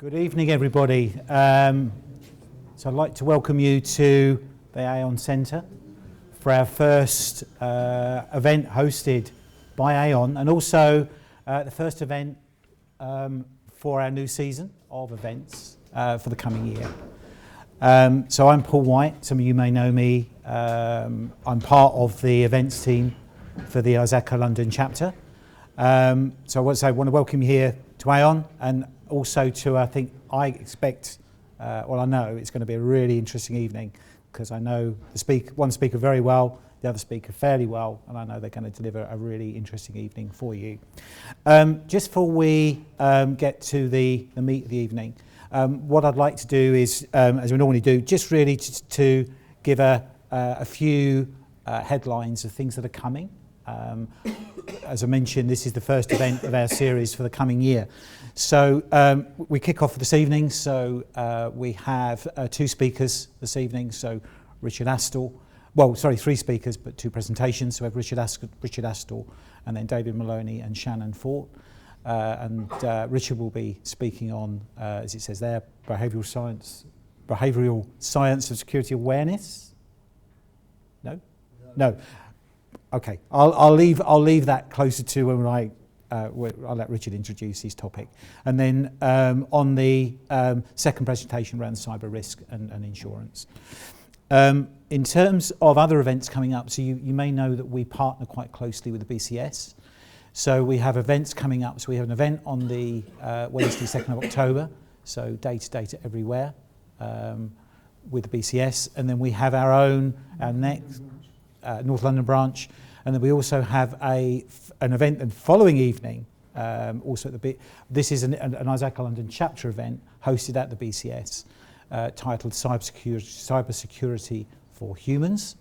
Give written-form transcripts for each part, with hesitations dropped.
Good evening, everybody. So I'd like to welcome you to the Aon Centre for our first event hosted by Aon, and also the first event for our new season of events for the coming year. So I'm Paul White. Some of you may know me. I'm part of the events team for the ISACA London chapter. So I want to welcome you here to Aon, and also to, I expect, I know it's going to be a really interesting evening, because I know one speaker very well, the other speaker fairly well, and I know they're going to deliver a really interesting evening for you. Just before we get to the meat of the evening, what I'd like to do is, as we normally do, just really to give a few headlines of things that are coming. As I mentioned, this is the first event of our series for the coming year. So we kick off this evening. So we have two speakers this evening. So Richard Astell, three speakers, but two presentations. So we have Richard Astell, and then David Maloney and Shannon Fort. And Richard will be speaking on, as it says there, behavioural science of security awareness. No. Okay, I'll leave that closer to when I'll let Richard introduce his topic. And then on the second presentation around cyber risk and insurance. In terms of other events coming up, so you may know that we partner quite closely with the BCS. So we have events coming up. So we have an event on the Wednesday, 2nd of October, so Data Everywhere with the BCS. And then we have our next North London branch. And then we also have an event the following evening, also at this is an ISACA London chapter event hosted at the BCS, titled Cybersecurity for Humans.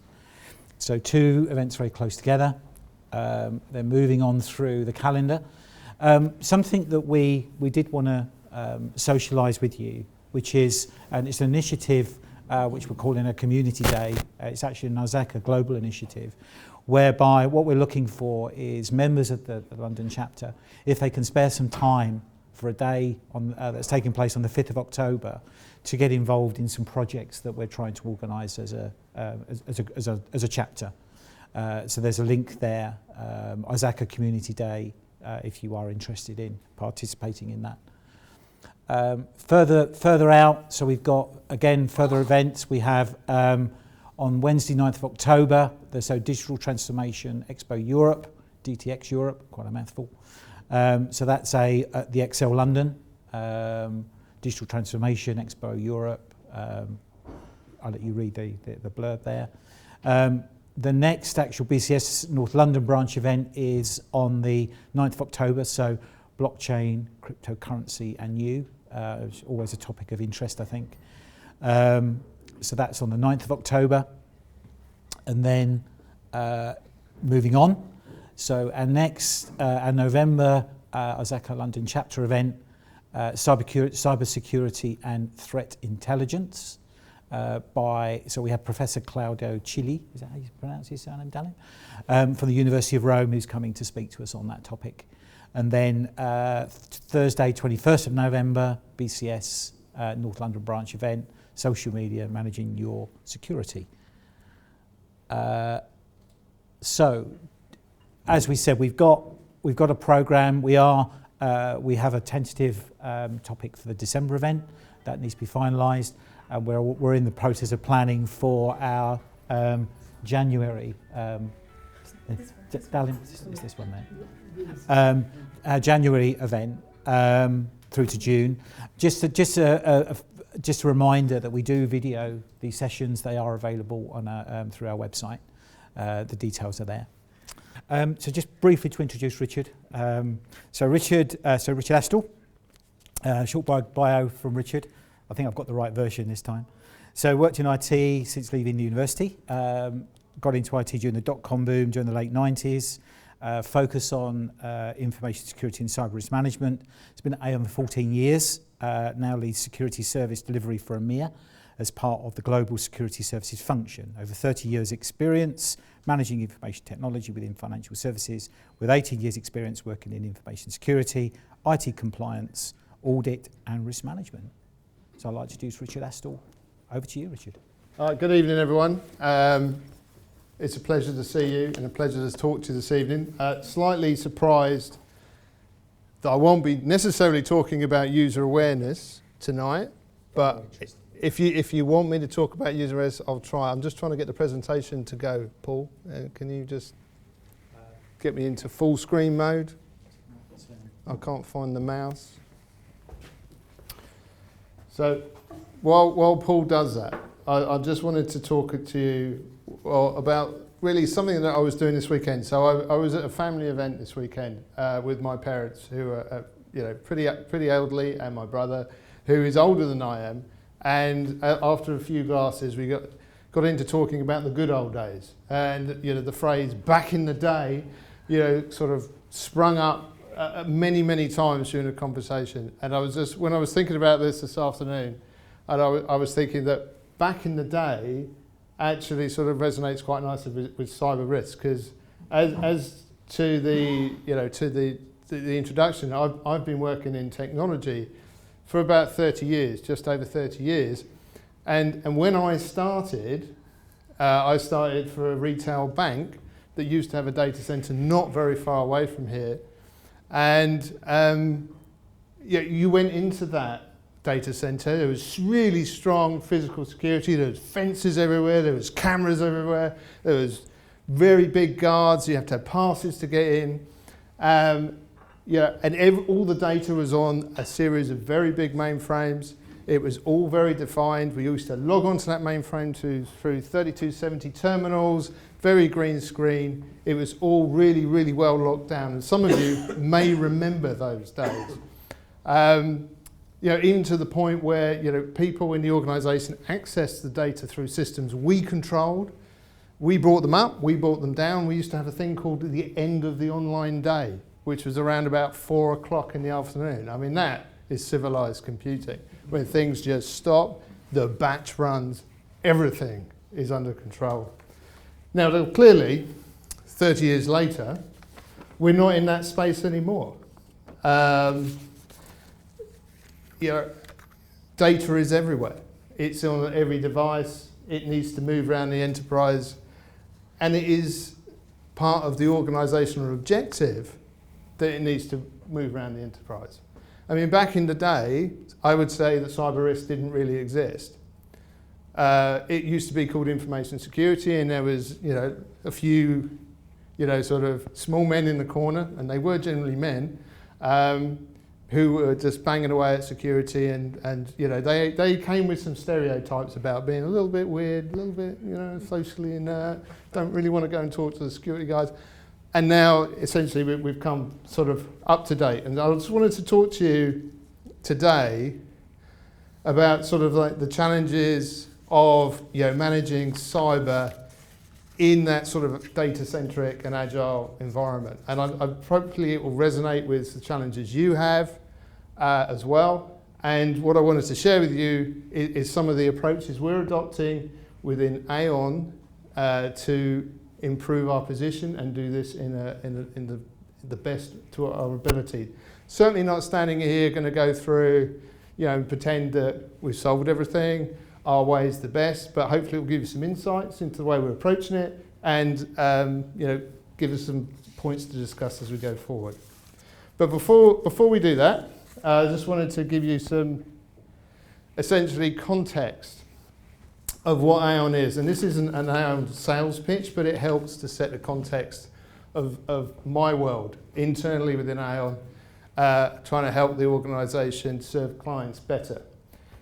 So two events very close together. They're moving on through the calendar. Something that we did want to socialise with you, which is, and it's an initiative which we're calling a community day. It's actually an ISACA global initiative, whereby what we're looking for is members of the London chapter, if they can spare some time for a day that's taking place on the 5th of October, to get involved in some projects that we're trying to organise as a chapter. So there's a link there, ISACA Community Day, if you are interested in participating in that. Further out, so we've got, again, further events. We have on Wednesday, 9th of October, the Digital Transformation Expo Europe, DTX Europe, quite a mouthful. So that's at the Excel London, Digital Transformation Expo Europe. I'll let you read the blurb there. The next actual BCS North London branch event is on the 9th of October, so blockchain, cryptocurrency and you. It's always a topic of interest, I think. So that's on the 9th of October. And then moving on. So our next, our November ISACA London chapter event, Cybersecurity and Threat Intelligence. So we have Professor Claudio Cilli, is that how you pronounce his surname, Daniel? From the University of Rome, who's coming to speak to us on that topic. And then Thursday, 21st of November, BCS North London branch event, social media, managing your security. So, as we said, we've got a programme. We have a tentative topic for the December event that needs to be finalised, and we're in the process of planning for our January. Is this one there? Our January event through to June. Just a reminder that we do video these sessions. They are available on through our website. The details are there. So just briefly to introduce Richard. So Richard Astell. Short bio from Richard. I think I've got the right version this time. So worked in IT since leaving the university. Got into IT during the dot-com boom during the late 90s. Focus on information security and cyber risk management. It's been at Aon for 14 years. Now leads security service delivery for EMEA as part of the global security services function. Over 30 years experience managing information technology within financial services, with 18 years experience working in information security, IT compliance, audit and risk management. So I'd like to introduce Richard Astell. Over to you, Richard. Good evening, everyone. It's a pleasure to see you and a pleasure to talk to you this evening. Slightly surprised that I won't be necessarily talking about user awareness tonight, but if you want me to talk about user awareness, I'll try. I'm just trying to get the presentation to go. Paul, can you just get me into full screen mode? I can't find the mouse. So while Paul does that, I just wanted to talk to you about really something that I was doing this weekend. So I was at a family event this weekend with my parents, who are pretty elderly, and my brother, who is older than I am. And after a few glasses, we got into talking about the good old days, and the phrase "back in the day," sort of sprung up many times during the conversation. And when I was thinking about this afternoon, and I was thinking that back in the day actually sort of resonates quite nicely with cyber risk, because as to the introduction, I've been working in technology for about 30 years, just over 30 years, and when I started for a retail bank that used to have a data center not very far away from here, and you went into that data center. There was really strong physical security. There was fences everywhere. There was cameras everywhere. There was very big guards. You have to have passes to get in. And all the data was on a series of very big mainframes. It was all very defined. We used to log onto that mainframe through 3270 terminals, very green screen. It was all really well locked down. And some of you may remember those days. Even to the point where people in the organisation accessed the data through systems we controlled. We brought them up, we brought them down. We used to have a thing called the end of the online day, which was around about 4 o'clock in the afternoon. I mean, that is civilised computing, when things just stop, the batch runs, everything is under control. Now, clearly, 30 years later, we're not in that space anymore. Data is everywhere. It's on every device. It needs to move around the enterprise. And it is part of the organisational objective that it needs to move around the enterprise. I mean, back in the day, I would say that cyber risk didn't really exist. It used to be called information security, and there was, a few, sort of small men in the corner, and they were generally men, who were just banging away at security, and they came with some stereotypes about being a little bit weird, a little bit socially inert, don't really want to go and talk to the security guys. And now essentially we've come sort of up to date, and I just wanted to talk to you today about sort of like the challenges of managing cyber in that sort of data-centric and agile environment. And hopefully it will resonate with the challenges you have as well. And what I wanted to share with you is some of the approaches we're adopting within Aon to improve our position and do this in the best to our ability. Certainly not standing here going to go through, and pretend that we've solved everything. Our way is the best, but hopefully it will give you some insights into the way we're approaching it, and give us some points to discuss as we go forward. But before we do that, I just wanted to give you some essentially context of what Aon is. And this isn't an Aon sales pitch, but it helps to set the context of my world internally within Aon, trying to help the organisation serve clients better.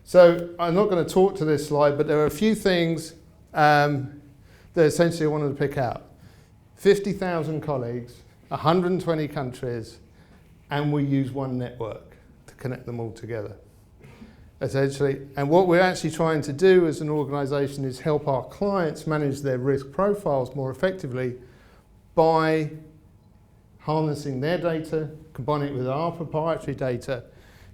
So I'm not going to talk to this slide, but there are a few things that essentially I wanted to pick out. 50,000 colleagues, 120 countries, and we use one network to connect them all together, essentially. And what we're actually trying to do as an organisation is help our clients manage their risk profiles more effectively by harnessing their data, combining it with our proprietary data,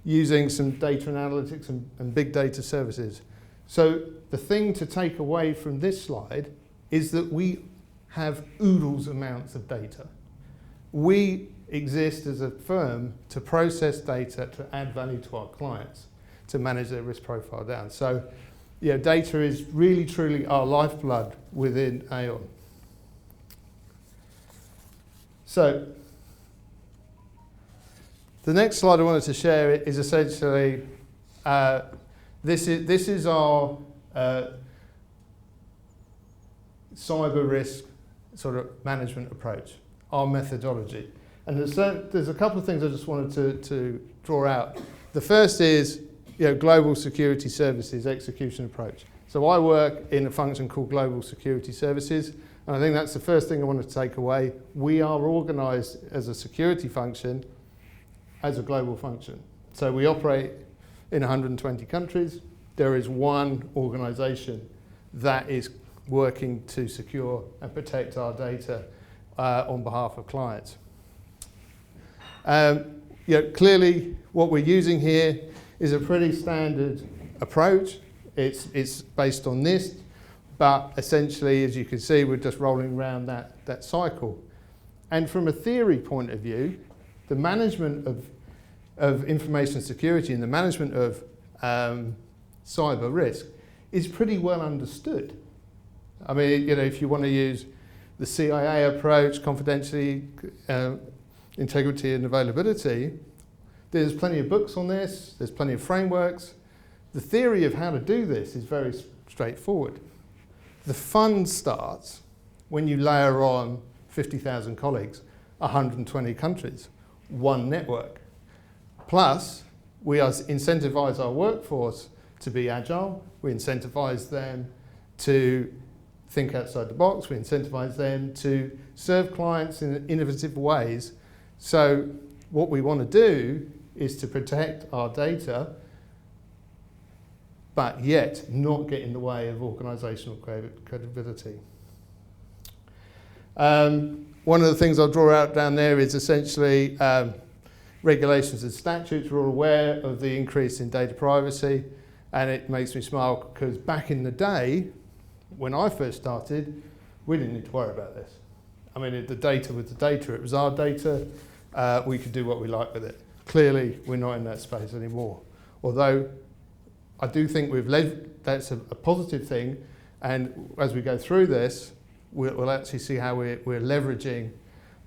using some data analytics and big data services. So the thing to take away from this slide is that we have oodles amounts of data. We exist as a firm to process data to add value to our clients, to manage their risk profile down. So, data is really, truly our lifeblood within Aon. So, the next slide I wanted to share is essentially, this is our cyber risk sort of management approach, our methodology. And there's a couple of things I just wanted to draw out. The first is global security services execution approach. So I work in a function called global security services, and I think that's the first thing I want to take away. We are organised as a security function as a global function. So we operate in 120 countries. There is one organisation that is working to secure and protect our data on behalf of clients. Clearly what we're using here is a pretty standard approach. It's based on NIST, but essentially, as you can see, we're just rolling around that cycle. And from a theory point of view, the management of information security and the management of cyber risk is pretty well understood. I mean, if you want to use the CIA approach, confidentiality, integrity and availability, there's plenty of books on this, there's plenty of frameworks. The theory of how to do this is very straightforward. The fun starts when you layer on 50,000 colleagues, 120 countries, one network. Plus, we incentivise our workforce to be agile, we incentivise them to think outside the box, we incentivise them to serve clients in innovative ways. So what we want to do is to protect our data, but yet not get in the way of organisational credibility. One of the things I'll draw out down there is essentially regulations and statutes. We're all aware of the increase in data privacy, and it makes me smile because back in the day, when I first started, we didn't need to worry about this. I mean, the data was the data, it was our data, we could do what we like with it. Clearly, we're not in that space anymore. Although, I do think that's a positive thing, and as we go through this, we'll actually see how we're leveraging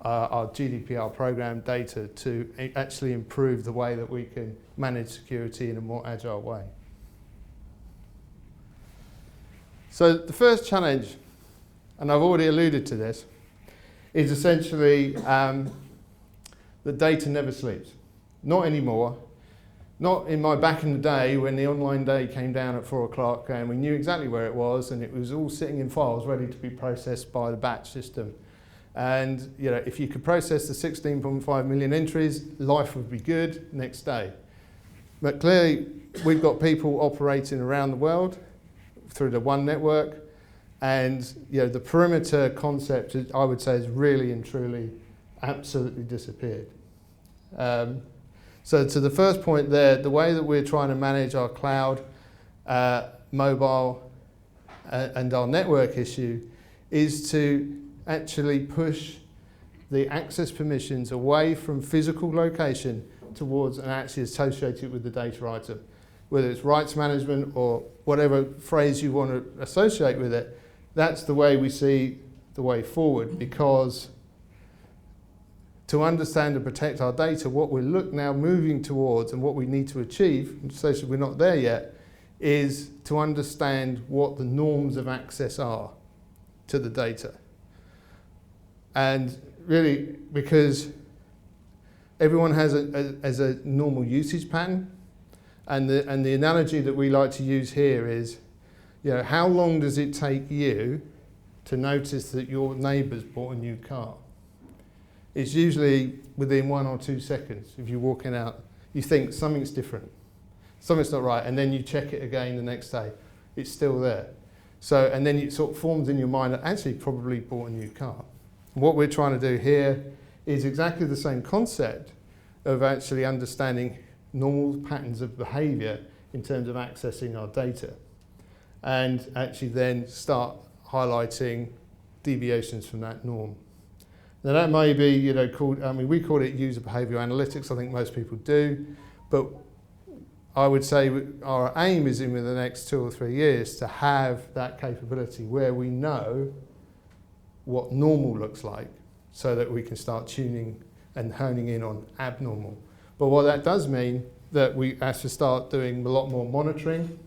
our GDPR program data to actually improve the way that we can manage security in a more agile way. So the first challenge, and I've already alluded to this, is essentially that data never sleeps. Not anymore. Not in my back in the day when the online day came down at 4 o'clock and we knew exactly where it was and it was all sitting in files ready to be processed by the batch system. And if you could process the 16.5 million entries, life would be good next day. But clearly, we've got people operating around the world through the one network, and the perimeter concept, I would say, has really and truly absolutely disappeared. So to the first point there, the way that we're trying to manage our cloud, mobile, and our network issue is to actually push the access permissions away from physical location towards and actually associate it with the data item. Whether it's rights management or whatever phrase you want to associate with it, that's the way we see the way forward, because to understand and protect our data, what we're now moving towards and what we need to achieve, especially we're not there yet, is to understand what the norms of access are to the data. And really, because everyone has a normal usage pattern, and the analogy that we like to use here is, how long does it take you to notice that your neighbour's bought a new car? It's usually within 1 or 2 seconds. If you're walking out, you think something's different, something's not right, and then you check it again the next day. It's still there. So, and then it sort of forms in your mind that actually probably bought a new car. What we're trying to do here is exactly the same concept of actually understanding normal patterns of behaviour in terms of accessing our data, and actually then start highlighting deviations from that norm. Now that may be, you know, we call it user behavioural analytics. I think most people do, but I would say our aim is in the next 2 or 3 years to have that capability where we know what normal looks like, so that we can start tuning and honing in on abnormal. But what that does mean that we have to start doing a lot more monitoring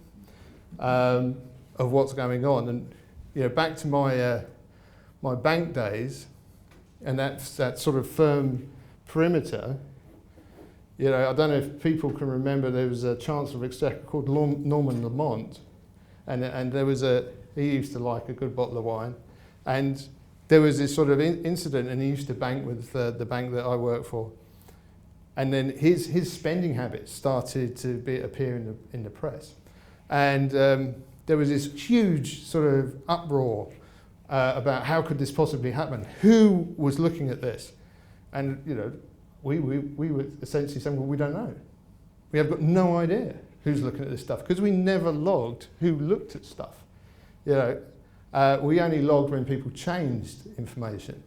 of what's going on. And you know, back to my my bank days, and that sort of firm perimeter. You know, I don't know if people can remember, there was a Chancellor of Exchequer called Norman Lamont, and there was he used to like a good bottle of wine, and there was this sort of incident, and he used to bank with the bank that I work for, and then his spending habits started to appear in the press, and there was this huge sort of uproar about how could this possibly happen, who was looking at this, and you know, we were essentially saying, well, we don't know, we have got no idea who's looking at this stuff, because we never logged who looked at stuff, you know. We only logged when people changed information.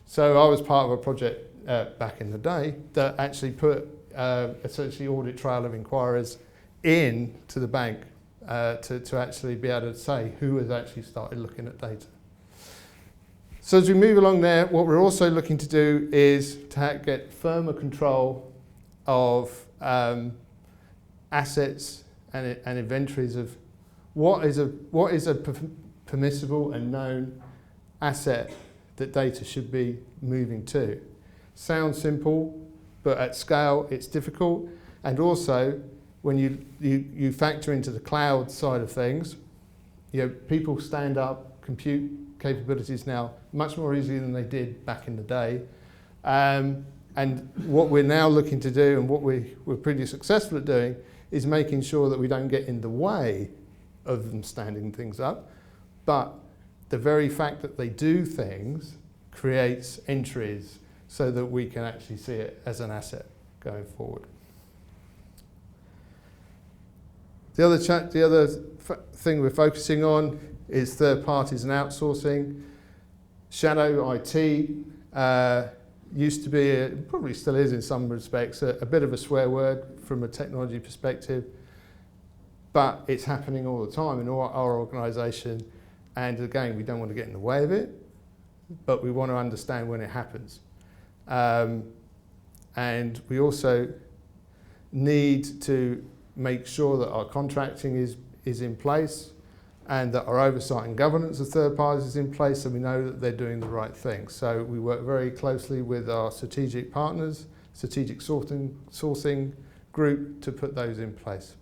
So I was part of a project back in the day that actually put essentially audit trail of inquiries in to the bank to actually be able to say who has actually started looking at data. So as we move along there, what we're also looking to do is to get firmer control of assets and inventories of what is a permissible and known asset that data should be moving to. Sounds simple, but at scale it's difficult. And also, when you factor into the cloud side of things, you know, people stand up compute capabilities now much more easily than they did back in the day. And what we're now looking to do, and what we're pretty successful at doing, is making sure that we don't get in the way of them standing things up. But the very fact that they do things creates entries so that we can actually see it as an asset going forward. The other thing we're focusing on is third parties and outsourcing. Shadow IT used to be, probably still is in some respects, a bit of a swear word from a technology perspective, but it's happening all the time in our organisation. And again, we don't want to get in the way of it, but we want to understand when it happens. And we also need to make sure that our contracting is in place, and that our oversight and governance of third parties is in place, so we know that they're doing the right thing. So we work very closely with our strategic partners, strategic sourcing group, to put those in place.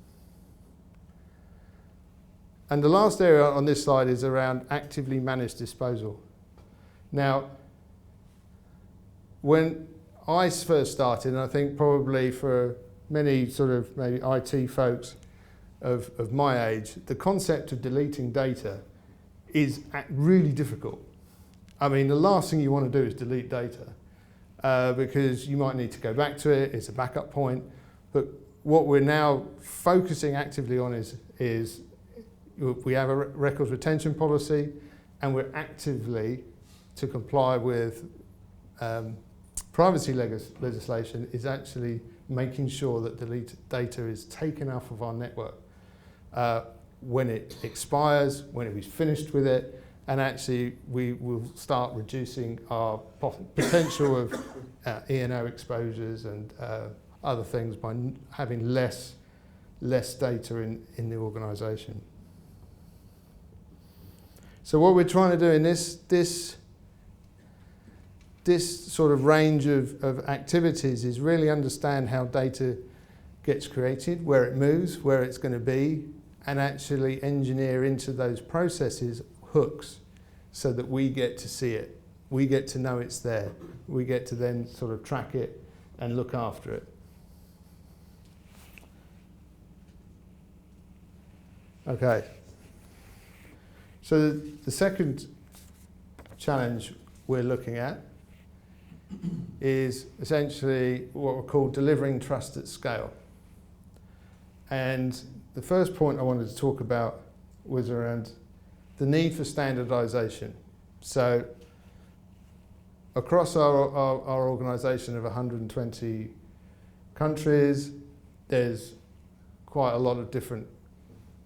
And the last area on this slide is around actively managed disposal. Now, when I first started, and I think probably for many sort of maybe IT folks of my age, the concept of deleting data is really difficult. I mean, the last thing you want to do is delete data because you might need to go back to it, it's a backup point. But what we're now focusing actively on is we have a records retention policy, and we're actively, to comply with privacy legislation, is actually making sure that deleted data is taken off of our network when it expires, when it is finished with it, and actually we will start reducing our potential of E&O exposures and other things by having less data in the organisation. So what we're trying to do in this sort of range of activities is really understand how data gets created, where it moves, where it's going to be, and actually engineer into those processes hooks so that we get to see it. We get to know it's there. We get to then sort of track it and look after it. Okay. So the second challenge we're looking at is essentially what we call delivering trust at scale. And the first point I wanted to talk about was around the need for standardization. So across our organisation of 120 countries, there's quite a lot of different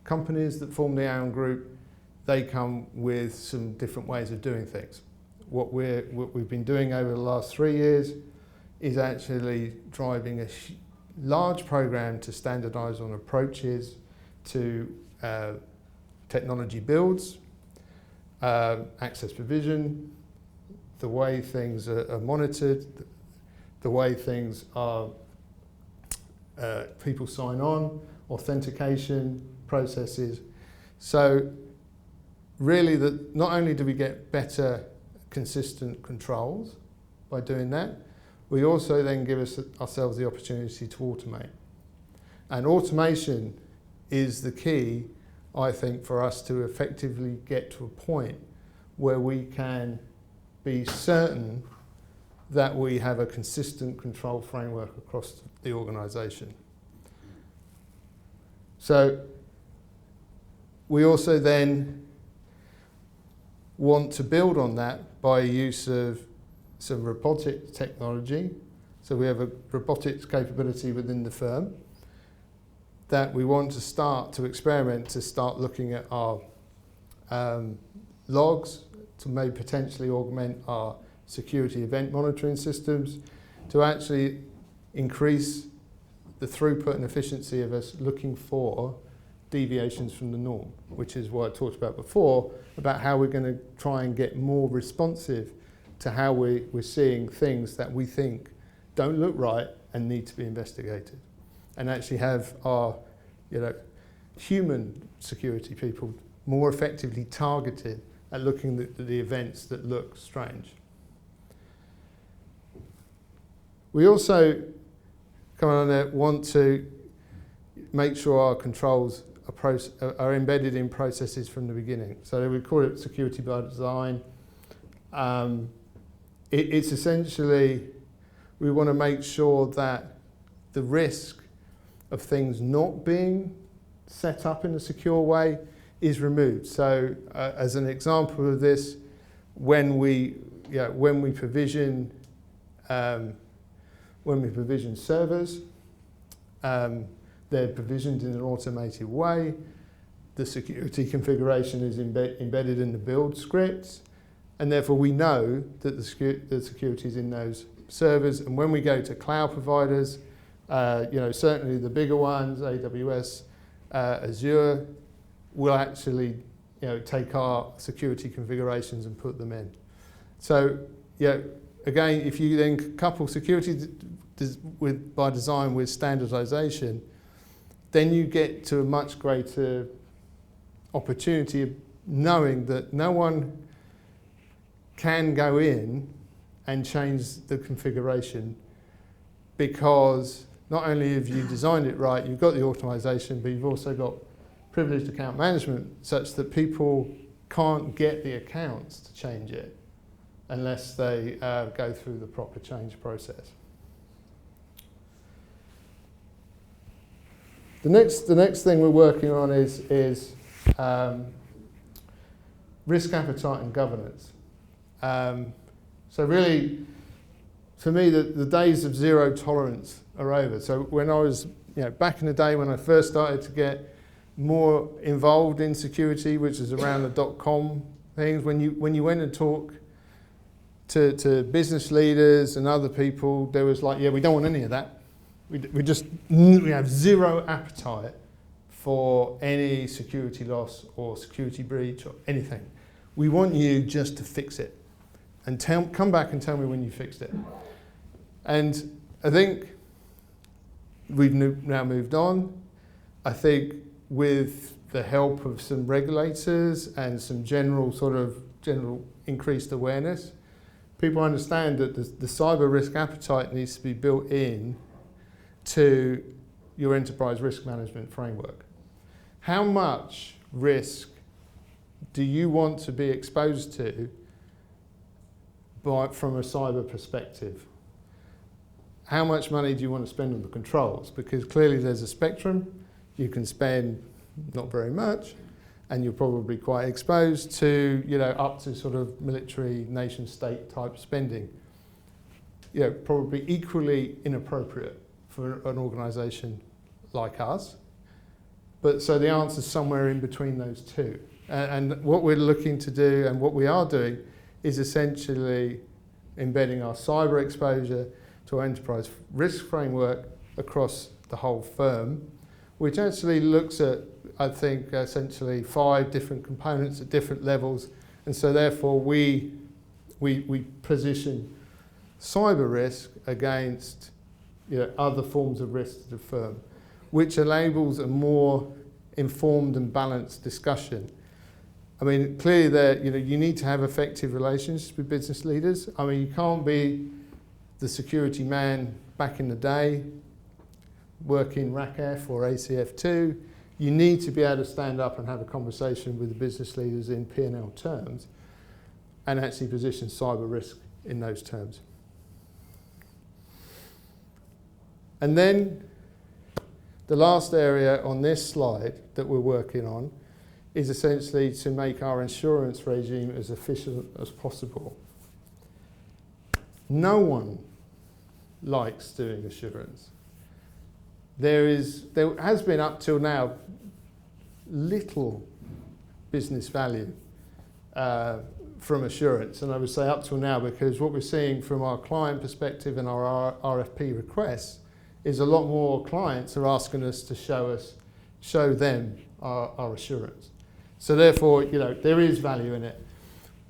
companies that form the Aon Group. They come with some different ways of doing things. What we've been doing over the last 3 years is actually driving a large program to standardise on approaches to technology builds, access provision, the way things are monitored, the way things are people sign on, authentication processes. So really, not only do we get better consistent controls by doing that, we also then give ourselves the opportunity to automate. And automation is the key, I think, for us to effectively get to a point where we can be certain that we have a consistent control framework across the organisation. So we also then want to build on that by use of some robotic technology. So we have a robotics capability within the firm that we want to start to experiment, to start looking at our logs, to maybe potentially augment our security event monitoring systems, to actually increase the throughput and efficiency of us looking for deviations from the norm, which is what I talked about before, about how we're going to try and get more responsive to how we're seeing things that we think don't look right and need to be investigated, and actually have our human security people more effectively targeted at looking at the events that look strange. We also, coming on there, want to make sure our controls are embedded in processes from the beginning. So we call it security by design. It's essentially, we want to make sure that the risk of things not being set up in a secure way is removed. So as an example of this, when we provision servers, they're provisioned in an automated way. The security configuration is embedded in the build scripts, and therefore we know that the security is in those servers. And when we go to cloud providers, certainly the bigger ones, AWS, Azure, will actually take our security configurations and put them in. So again, if you then couple security by design with standardization, then you get to a much greater opportunity of knowing that no one can go in and change the configuration, because not only have you designed it right, you've got the automation, but you've also got privileged account management such that people can't get the accounts to change it unless they go through the proper change process. The next thing we're working on is risk appetite and governance. So really, for me, the days of zero tolerance are over. So when I was, back in the day when I first started to get more involved in security, which is around the .com things, when you went and talked to business leaders and other people, there was like, we don't want any of that. We have zero appetite for any security loss or security breach or anything. We want you just to fix it and come back and tell me when you fixed it. And I think we've now moved on. I think with the help of some regulators and some general increased awareness, people understand that the cyber risk appetite needs to be built in to your enterprise risk management framework. How much risk do you want to be exposed to from a cyber perspective? How much money do you want to spend on the controls? Because clearly there's a spectrum. You can spend not very much, and you're probably quite exposed to, up to sort of military nation-state type spending. Probably equally inappropriate for an organisation like us. But so the answer is somewhere in between those two. And what we're looking to do, and what we are doing, is essentially embedding our cyber exposure to our enterprise risk framework across the whole firm, which actually looks at, I think, essentially 5 different components at different levels. And so therefore we position cyber risk against other forms of risk to the firm, which enables a more informed and balanced discussion. I mean, clearly there, you need to have effective relationships with business leaders. I mean, you can't be the security man back in the day, working RACF or ACF2. You need to be able to stand up and have a conversation with the business leaders in P&L terms and actually position cyber risk in those terms. And then the last area on this slide that we're working on is essentially to make our insurance regime as efficient as possible. No one likes doing assurance. There has been up till now little business value from assurance, and I would say up till now, because what we're seeing from our client perspective and our RFP requests is a lot more clients are asking us to show them our assurance. So therefore, there is value in it.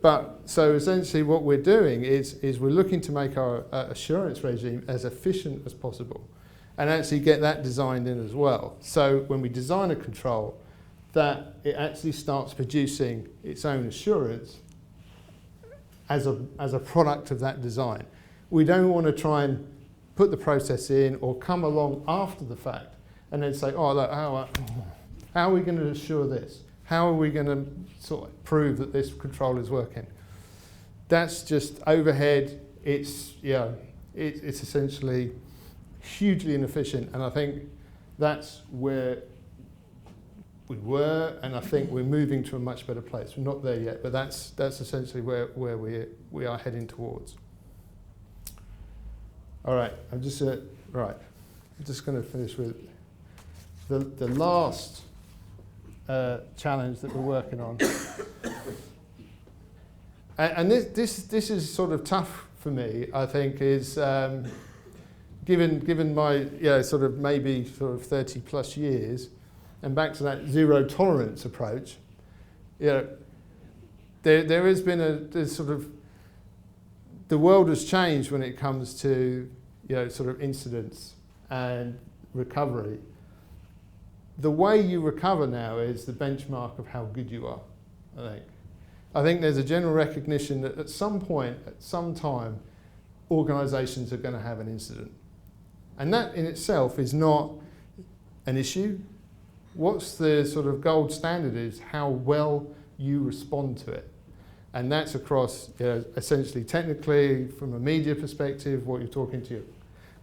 But so essentially what we're doing is we're looking to make our assurance regime as efficient as possible and actually get that designed in as well. So when we design a control, that it actually starts producing its own assurance as a product of that design. We don't want to try and put the process in or come along after the fact and then say, oh, look, how are we going to assure this? How are we going to sort of prove that this control is working? That's just overhead. It's essentially hugely inefficient, and I think that's where we were, and I think we're moving to a much better place. We're not there yet, but that's essentially where we are heading towards. All right, I'm just going to finish with the last challenge that we're working on, and this is sort of tough for me. I think is given my sort of maybe sort of 30 plus years, and back to that zero tolerance approach. There has been there's sort of the world has changed when it comes to sort of incidents and recovery. The way you recover now is the benchmark of how good you are, I think there's a general recognition that at some point, at some time, organisations are going to have an incident. And that in itself is not an issue. What's the sort of gold standard is how well you respond to it. And that's across essentially technically from a media perspective, what you're talking to your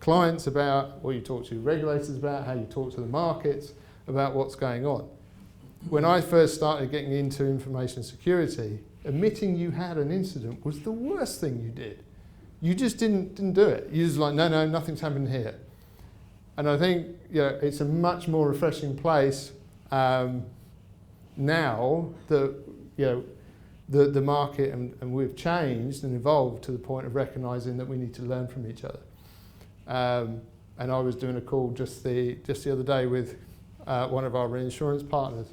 clients about, what you talk to regulators about, how you talk to the markets, about what's going on. When I first started getting into information security, admitting you had an incident was the worst thing you did. You just didn't do it. You just like, no, nothing's happened here. And I think it's a much more refreshing place now that the market and we've changed and evolved to the point of recognising that we need to learn from each other. And I was doing a call just the other day with one of our reinsurance partners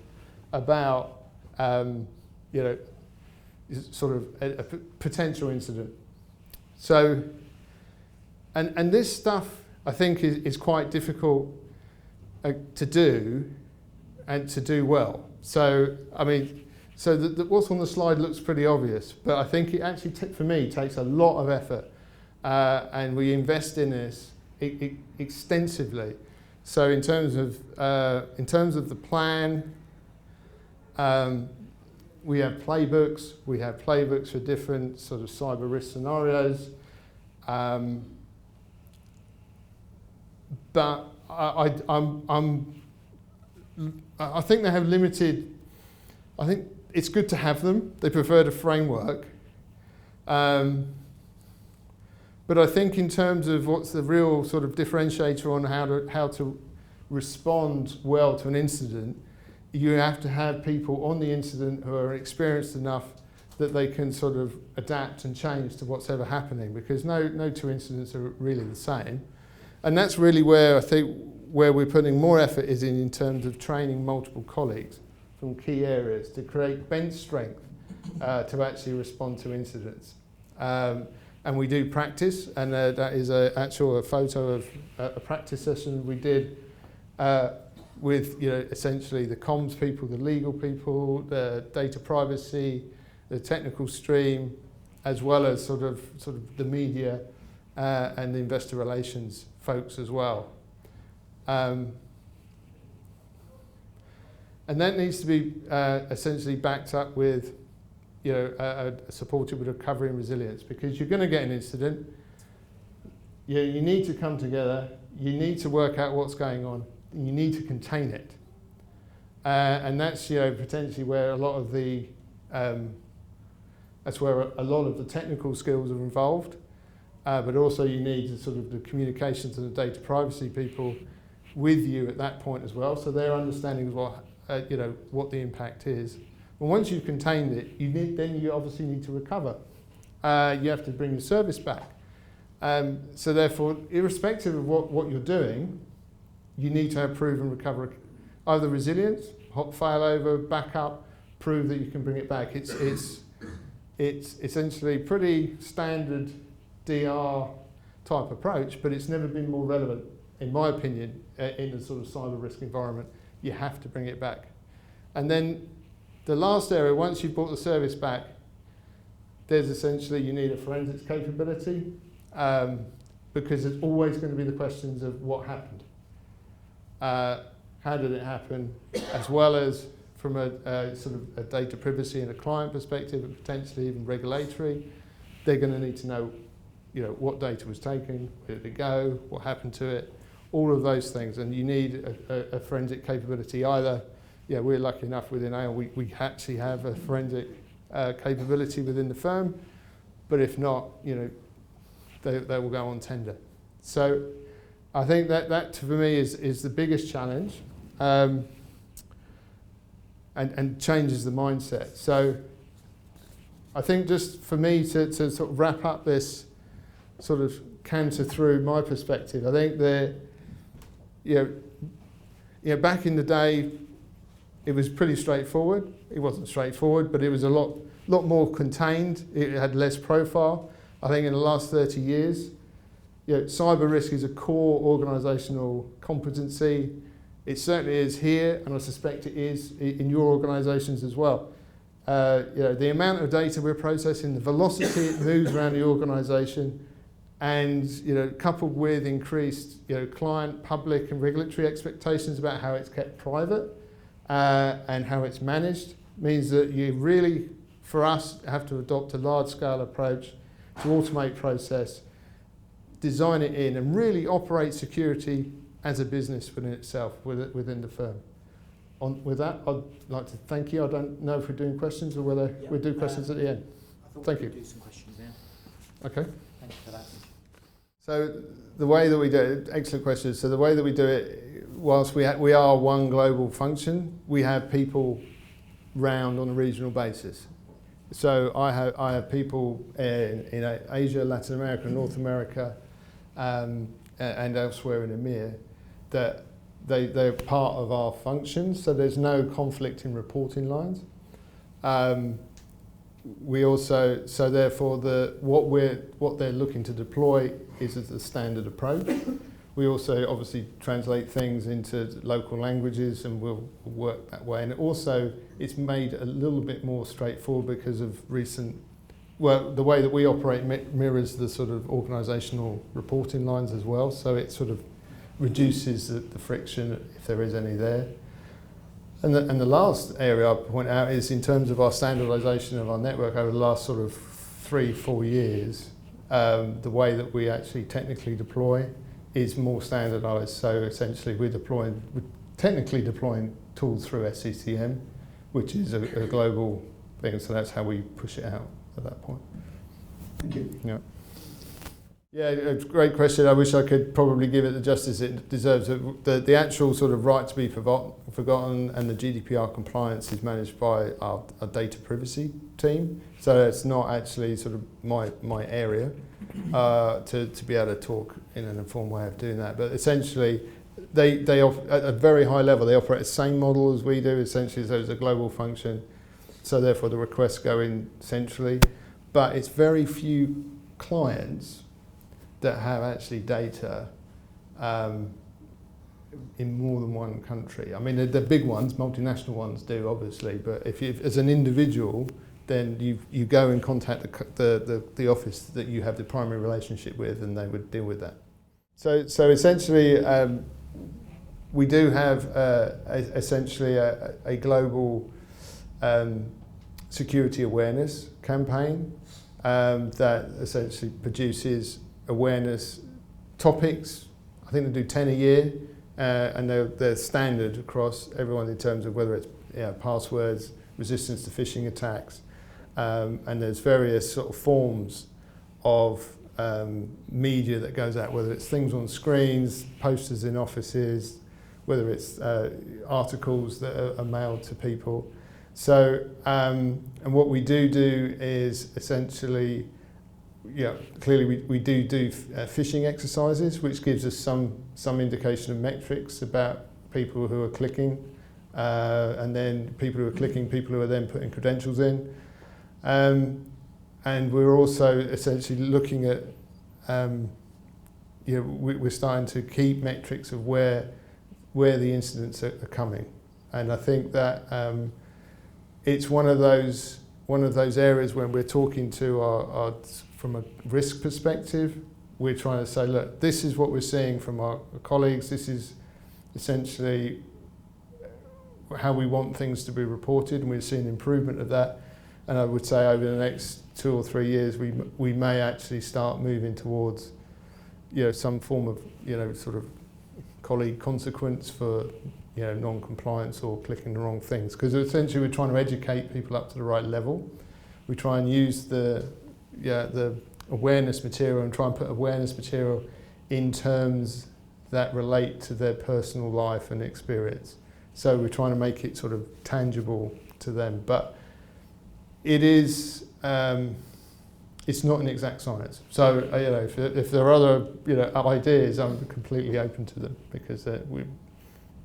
about sort of a potential incident. So, and this stuff I think is quite difficult to do and to do well. So I mean, so what's on the slide looks pretty obvious, but I think it actually for me takes a lot of effort, and we invest in this extensively. So in terms of the plan, we have playbooks. We have playbooks for different sort of cyber risk scenarios. But I think they have limited I think it's good to have them. They prefer the framework. But I think in terms of what's the real sort of differentiator on how to respond well to an incident, you have to have people on the incident who are experienced enough that they can sort of adapt and change to what's ever happening, because no two incidents are really the same. And that's really where I think where we're putting more effort is in terms of training multiple colleagues from key areas to create bench strength to actually respond to incidents. And we do practice, and that is a photo of a practice session we did with essentially the comms people, the legal people, the data privacy, the technical stream, as well as sort of the media and the investor relations folks as well. And that needs to be essentially backed up with supported with recovery and resilience, because you're going to get an incident. You need to come together, you need to work out what's going on, and you need to contain it. And that's potentially where a lot of the technical skills are involved, but also you need sort of the communication to the data privacy people with you at that point as well, so their understanding of what the impact is. But once you've contained it, you obviously need to recover. You have to bring the service back. So therefore, irrespective of what you're doing, you need to have proven recovery, either resilience, hot failover, backup, prove that you can bring it back. It's essentially pretty standard DR type approach, but it's never been more relevant, in my opinion, in a sort of cyber risk environment. You have to bring it back. And then the last area, once you've brought the service back, there's essentially you need a forensics capability, because there's always going to be the questions of what happened. How did it happen, as well as from a sort of a data privacy and a client perspective, and potentially even regulatory. They're going to need to know, what data was taken, where did it go, what happened to it, all of those things. And you need a forensic capability. Either, we're lucky enough within AIL, we actually have a forensic capability within the firm, but if not, they will go on tender. So I think that for me is the biggest challenge, and changes the mindset. So I think just for me to sort of wrap up this sort of canter through my perspective, I think that back in the day it was pretty straightforward. It wasn't straightforward, but it was a lot more contained. It had less profile. I think in the last 30 years, cyber risk is a core organisational competency. It certainly is here, and I suspect it is in your organisations as well. The amount of data we're processing, the velocity it moves around the organisation, and coupled with increased client, public, and regulatory expectations about how it's kept private and how it's managed, means that you really, for us, have to adopt a large-scale approach to automate process, design it in, and really operate security as a business within itself, within the firm. With that, I'd like to thank you. I don't know if we're doing questions or whether we'll do questions at the end. Thank you. Do some questions now. Okay. Thank you for that. So the way that we do it, excellent question. So the way that we do it, whilst we are one global function, we have people round on a regional basis. So I have people in Asia, Latin America, North America, and elsewhere in EMEA that they're part of our functions. So there's no conflict in reporting lines. We also, so therefore, what they're looking to deploy is as a standard approach. We also obviously translate things into local languages, and we'll work that way. And also, it's made a little bit more straightforward because of the way that we operate mirrors the sort of organisational reporting lines as well. So it sort of reduces the friction, if there is any there. And the last area I'll point out is in terms of our standardisation of our network over the last sort of 3-4 years, the way that we actually technically deploy is more standardised. So essentially we're technically deploying tools through SCCM, which is a global thing. So that's how we push it out at that point. Thank you. Yeah. Yeah, it's a great question. I wish I could probably give it the justice it deserves. The actual sort of right to be forgotten and the GDPR compliance is managed by our data privacy team. So it's not actually sort of my area to be able to talk in an informed way of doing that. But essentially, they at a very high level, they operate the same model as we do, essentially, so it's a global function. So therefore, the requests go in centrally. But it's very few clients that have actually data in more than one country. I mean, the big ones, multinational ones do, obviously, but if as an individual, then you go and contact the office that you have the primary relationship with, and they would deal with that. So essentially, we do have essentially a global security awareness campaign that essentially produces awareness topics. I think they do 10 a year, and they're standard across everyone in terms of whether it's passwords, resistance to phishing attacks, and there's various sort of forms of media that goes out, whether it's things on screens, posters in offices, whether it's articles that are mailed to people. So, and what we do is essentially, clearly we do phishing exercises, which gives us some indication of metrics about people who are clicking, and then people who are clicking, people who are then putting credentials in. And we're also essentially looking at, we're starting to keep metrics of where the incidents are coming. And I think that it's one of those areas when we're talking to our from a risk perspective, we're trying to say, look, this is what we're seeing from our colleagues. This is essentially how we want things to be reported, and we're seeing improvement of that. And I would say over the next 2 or 3 years, we may actually start moving towards, some form of, sort of colleague consequence for, non-compliance or clicking the wrong things. Because essentially we're trying to educate people up to the right level. We try and use the awareness material and try and put awareness material in terms that relate to their personal life and experience. So we're trying to make it sort of tangible to them. But it is, it's not an exact science. So, if there are other, ideas, I'm completely open to them, because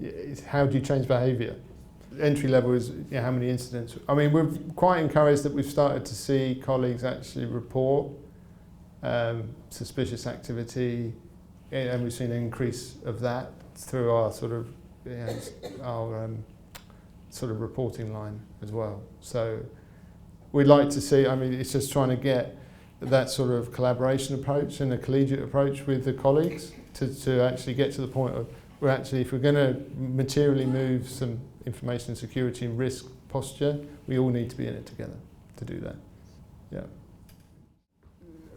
it's how do you change behaviour? Entry level is how many incidents. I mean, we're quite encouraged that we've started to see colleagues actually report suspicious activity, and we've seen an increase of that through our sort of sort of reporting line as well. So we'd like to see. I mean, it's just trying to get that sort of collaboration approach and a collegiate approach with the colleagues to actually get to the point of where actually, if we're going to materially move some information security and risk posture, we all need to be in it together to do that. Yeah.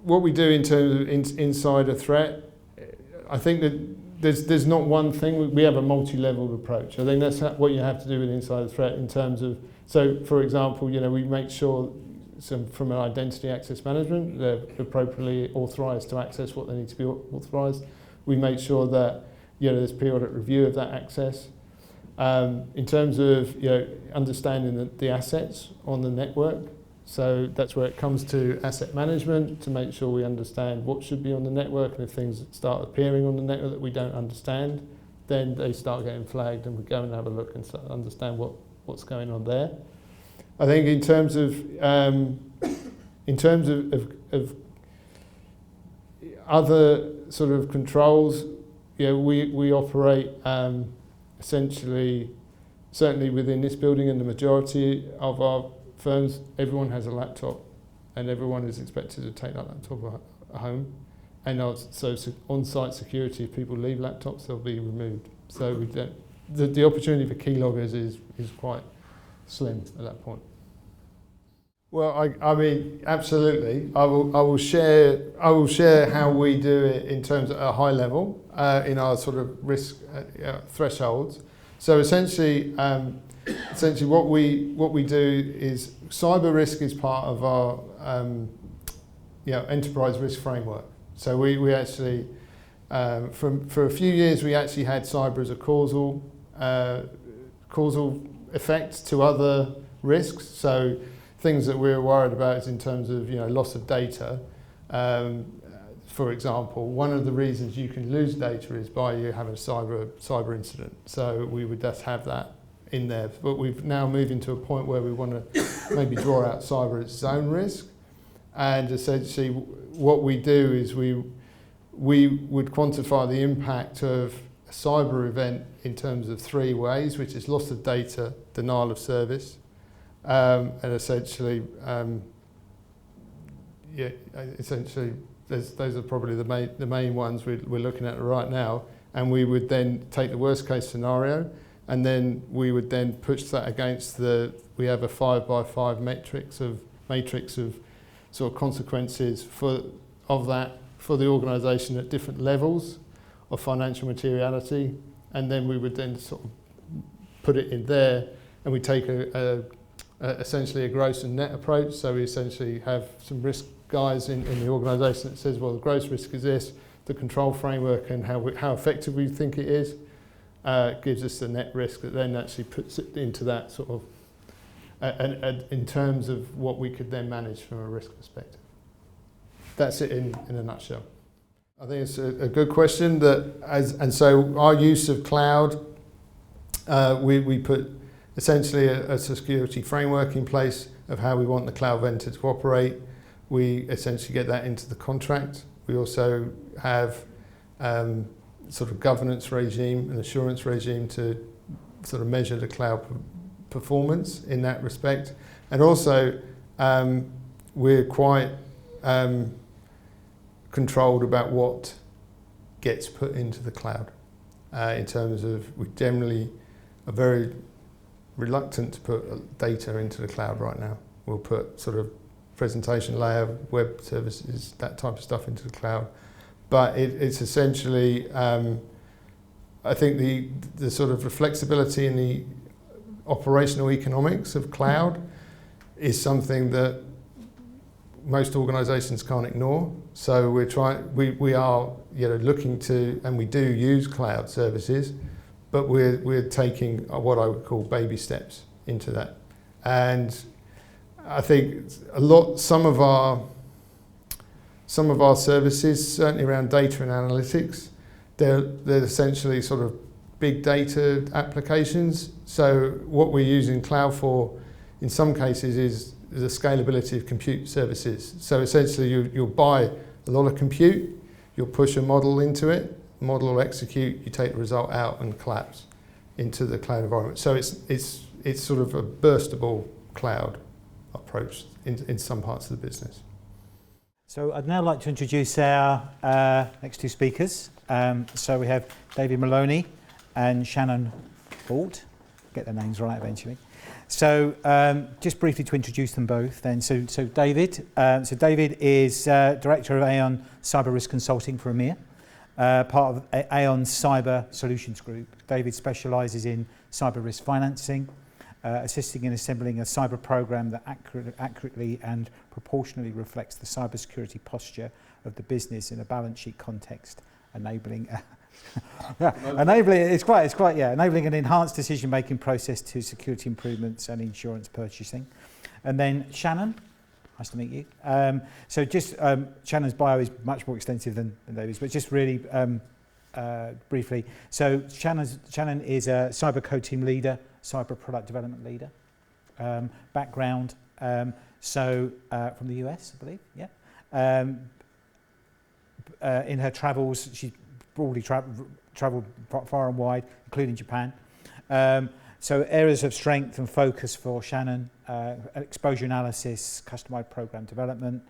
What we do in terms of insider threat, I think that there's not one thing. We have a multi-level approach. I think that's what you have to do with insider threat in terms of, so for example, we make sure from an identity access management, they're appropriately authorised to access what they need to be authorised. We make sure that there's periodic review of that access. In terms of understanding the assets on the network, so that's where it comes to asset management, to make sure we understand what should be on the network, and if things start appearing on the network that we don't understand, then they start getting flagged, and we go and have a look and start understand what's going on there. I think in terms of other sort of controls, we operate essentially, certainly within this building and the majority of our firms, everyone has a laptop, and everyone is expected to take that laptop home. And so on-site security, if people leave laptops, they'll be removed. So we don't, the opportunity for keyloggers is quite slim at that point. Well, I mean, absolutely. I will share how we do it in terms of a high level in our sort of risk thresholds. So essentially what we do is cyber risk is part of our enterprise risk framework. So we actually for a few years we actually had cyber as a causal effect to other risks. So things that we're worried about is in terms of loss of data. For example, one of the reasons you can lose data is by you having a cyber incident. So we would just have that in there. But we've now moved into a point where we want to maybe draw out cyber as its own risk. And essentially what we do is we would quantify the impact of a cyber event in terms of 3 ways, which is loss of data, denial of service, and essentially those are probably the main ones we're looking at right now. And we would then take the worst case scenario, and then we would then push that against we have a 5x5 matrix of sort of consequences of that for the organisation at different levels of financial materiality, and then we would then sort of put it in there, and we take essentially a gross and net approach. So we essentially have some risk guys in the organisation that says, well, the gross risk is this, the control framework and how effective we think it is gives us the net risk that then actually puts it into that sort of in terms of what we could then manage from a risk perspective. That's it in a nutshell. I think it's a good question. So our use of cloud, we put essentially a security framework in place of how we want the cloud vendor to operate. We essentially get that into the contract. We also have sort of governance regime and assurance regime to sort of measure the cloud performance in that respect. And also we're quite controlled about what gets put into the cloud in terms of we generally are very reluctant to put data into the cloud right now. We'll put sort of presentation layer, web services, that type of stuff into the cloud. But it's essentially, I think the sort of the flexibility in the operational economics of cloud is something that most organisations can't ignore. So we are looking to, and we do use cloud services, but we're taking what I would call baby steps into that. And I think some of our services, certainly around data and analytics, they're essentially sort of big data applications. So what we're using cloud for, in some cases, is the scalability of compute services. So essentially, you'll buy a lot of compute, you'll push a model into it, the model will execute, you take the result out and collapse into the cloud environment. So it's sort of a burstable cloud approach in some parts of the business. So I'd now like to introduce our next 2 speakers. So we have David Maloney and Shannon Holt. Get their names right eventually. So just briefly to introduce them both then. So David is Director of Aon Cyber Risk Consulting for EMEA, part of Aon's Cyber Solutions Group. David specialises in cyber risk financing, assisting in assembling a cyber program that accurately and proportionally reflects the cybersecurity posture of the business in a balance sheet context, enabling enabling an enhanced decision-making process to security improvements and insurance purchasing. And then Shannon, nice to meet you. So just Shannon's bio is much more extensive than David's, but just really briefly. So Shannon is a cyber co-team leader, cyber product development leader. Background, from the US, I believe, yeah. In her travels, she broadly travelled far and wide, including Japan. So areas of strength and focus for Shannon, exposure analysis, customized program development,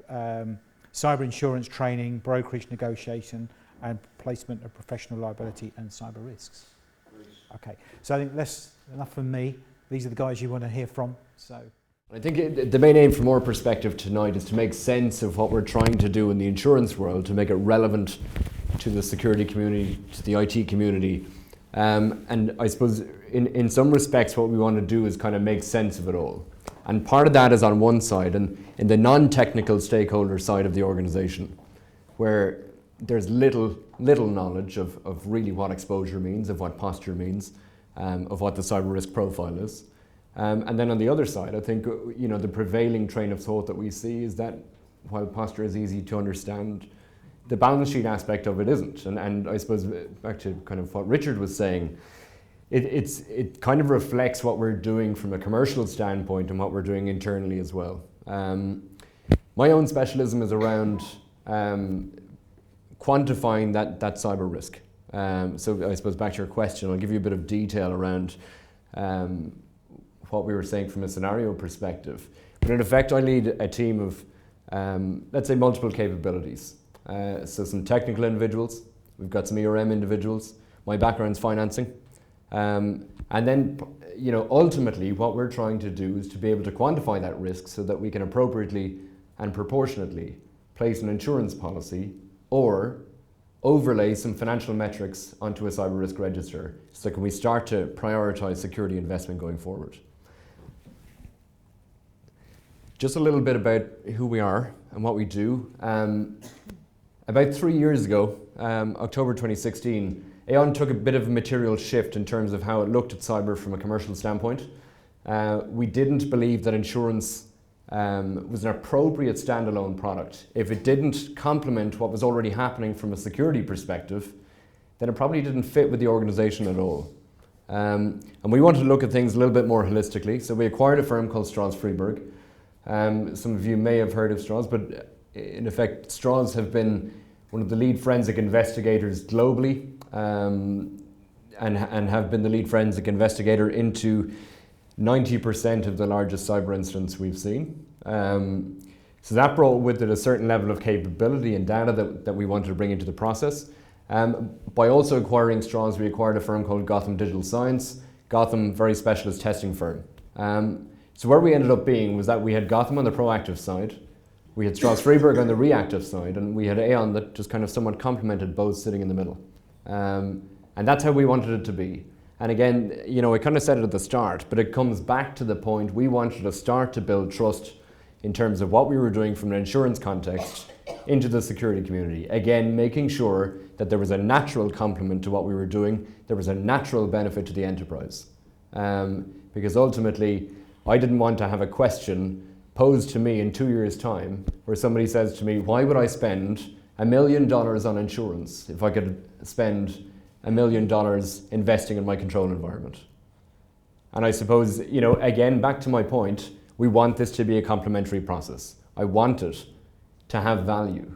cyber insurance training, brokerage negotiation, and placement of professional liability and cyber risks. Okay, so I think that's enough from me. These are the guys you want to hear from. So I think the main aim from our perspective tonight is to make sense of what we're trying to do in the insurance world, to make it relevant to the security community, to the IT community, And I suppose in some respects what we want to do is kind of make sense of it all. And part of that is on one side, and in the non-technical stakeholder side of the organization, where there's little knowledge of really what exposure means, of what posture means, of what the cyber risk profile is. And then on the other side, I think the prevailing train of thought that we see is that while posture is easy to understand, the balance sheet aspect of it isn't. And I suppose back to kind of what Richard was saying, it kind of reflects what we're doing from a commercial standpoint and what we're doing internally as well. My own specialism is around quantifying that cyber risk. So I suppose back to your question, I'll give you a bit of detail around what we were saying from a scenario perspective. But in effect, I lead a team of, let's say, multiple capabilities. So some technical individuals, we've got some ERM individuals, my background's financing. And then, ultimately what we're trying to do is to be able to quantify that risk so that we can appropriately and proportionately place an insurance policy or overlay some financial metrics onto a cyber risk register so can we start to prioritize security investment going forward. Just a little bit about who we are and what we do. About 3 years ago, October 2016, Aon took a bit of a material shift in terms of how it looked at cyber from a commercial standpoint. We didn't believe that insurance was an appropriate standalone product. If it didn't complement what was already happening from a security perspective, then it probably didn't fit with the organization at all. And we wanted to look at things a little bit more holistically, so we acquired a firm called Strauss Friedberg. Some of you may have heard of Strauss, but in effect, Strauss have been one of the lead forensic investigators globally, and have been the lead forensic investigator into 90% of the largest cyber incidents we've seen. So that brought with it a certain level of capability and data that we wanted to bring into the process. By also acquiring Strauss, we acquired a firm called Gotham Digital Science. Gotham, very specialist testing firm. So where we ended up being was that we had Gotham on the proactive side, we had Strauss Friedberg on the reactive side, and we had Aon that just kind of somewhat complemented both sitting in the middle. And that's how we wanted it to be. And again, I kind of said it at the start, but it comes back to the point we wanted to start to build trust in terms of what we were doing from an insurance context into the security community. Again, making sure that there was a natural complement to what we were doing, there was a natural benefit to the enterprise. Because ultimately, I didn't want to have a question posed to me in 2 years' time where somebody says to me, why would I spend $1 million on insurance if I could spend $1 million investing in my control environment? And I suppose, again, back to my point, we want this to be a complementary process. I want it to have value.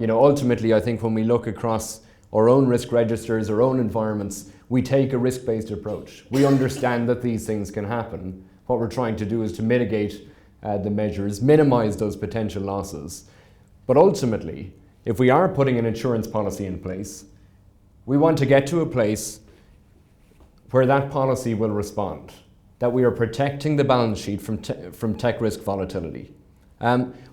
Ultimately, I think when we look across our own risk registers, our own environments, we take a risk-based approach. We understand that these things can happen. What we're trying to do is to mitigate the measures, minimize those potential losses. But ultimately, if we are putting an insurance policy in place, we want to get to a place where that policy will respond, that we are protecting the balance sheet from tech risk volatility.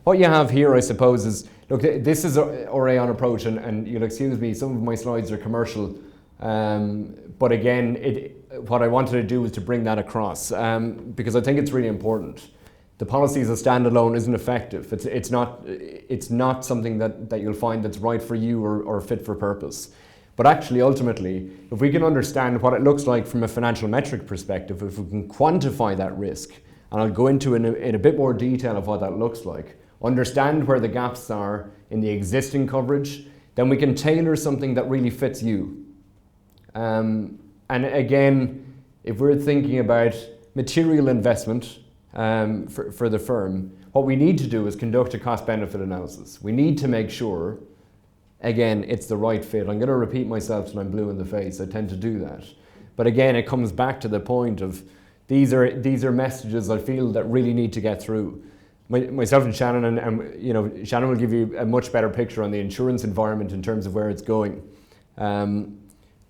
What you have here, I suppose, is, look, this is our Aon approach, and you'll excuse me, some of my slides are commercial, but again, what I wanted to do was to bring that across, because I think it's really important. The policy as a standalone isn't effective. It's not something that you'll find that's right for you or fit for purpose. But actually, ultimately, if we can understand what it looks like from a financial metric perspective, if we can quantify that risk, and I'll go into in a bit more detail of what that looks like, understand where the gaps are in the existing coverage, then we can tailor something that really fits you. And again, if we're thinking about material investment for the firm, what we need to do is conduct a cost-benefit analysis. We need to make sure, again, it's the right fit. I'm going to repeat myself till I'm blue in the face. I tend to do that. But again, it comes back to the point of these are messages I feel that really need to get through. Myself and Shannon, and Shannon will give you a much better picture on the insurance environment in terms of where it's going.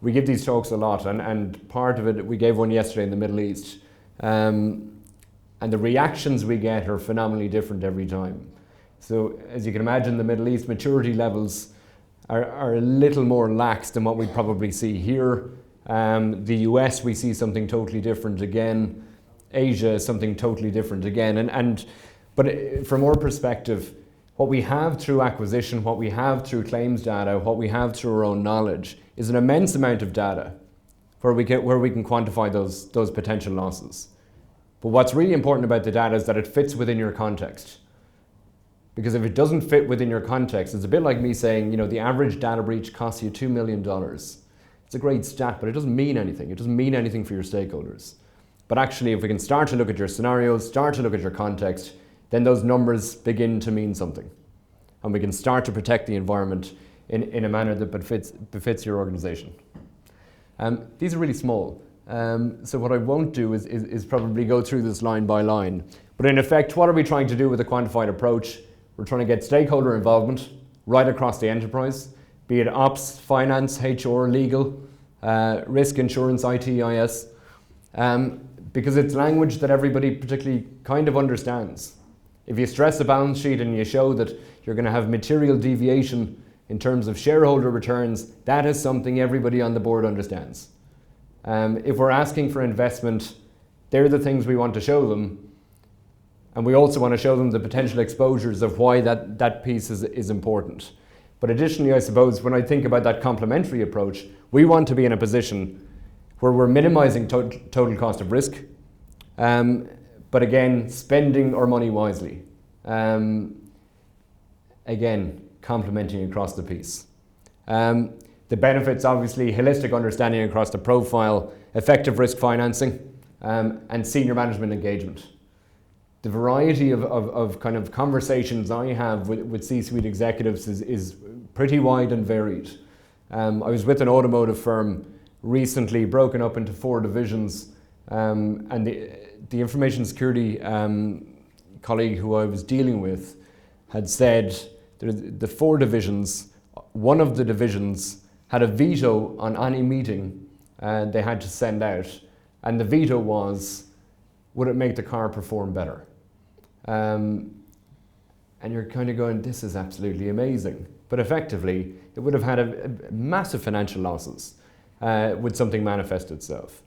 We give these talks a lot, and part of it, we gave one yesterday in the Middle East. And the reactions we get are phenomenally different every time. So as you can imagine, the Middle East maturity levels are a little more lax than what we probably see here. The US, we see something totally different again. Asia is something totally different again. But from our perspective, what we have through acquisition, what we have through claims data, what we have through our own knowledge is an immense amount of data where we can quantify those potential losses. But what's really important about the data is that it fits within your context. Because if it doesn't fit within your context, it's a bit like me saying, the average data breach costs you $2 million. It's a great stat, but it doesn't mean anything. It doesn't mean anything for your stakeholders. But actually, if we can start to look at your scenarios, start to look at your context, then those numbers begin to mean something. And we can start to protect the environment in a manner that befits your organization. These are really small. So what I won't do is probably go through this line by line. But in effect, what are we trying to do with a quantified approach? We're trying to get stakeholder involvement right across the enterprise, be it ops, finance, HR, legal, risk, insurance, IT, IS, because it's language that everybody particularly kind of understands. If you stress the balance sheet and you show that you're going to have material deviation in terms of shareholder returns, that is something everybody on the board understands. If we're asking for investment, they're the things we want to show them. And we also want to show them the potential exposures of why that piece is important. But additionally, I suppose, when I think about that complementary approach, we want to be in a position where we're minimizing total cost of risk, but again, spending our money wisely. Again, complementing across the piece. The benefits, obviously, holistic understanding across the profile, effective risk financing, and senior management engagement. The variety of kind of conversations I have with C-suite executives is pretty wide and varied. I was with an automotive firm recently, broken up into 4 divisions, and the information security colleague who I was dealing with had said the 4 divisions, one of the divisions had a veto on any meeting they had to send out, and the veto was, would it make the car perform better? And you're kind of going, this is absolutely amazing. But effectively, it would have had a massive financial losses would something manifest itself.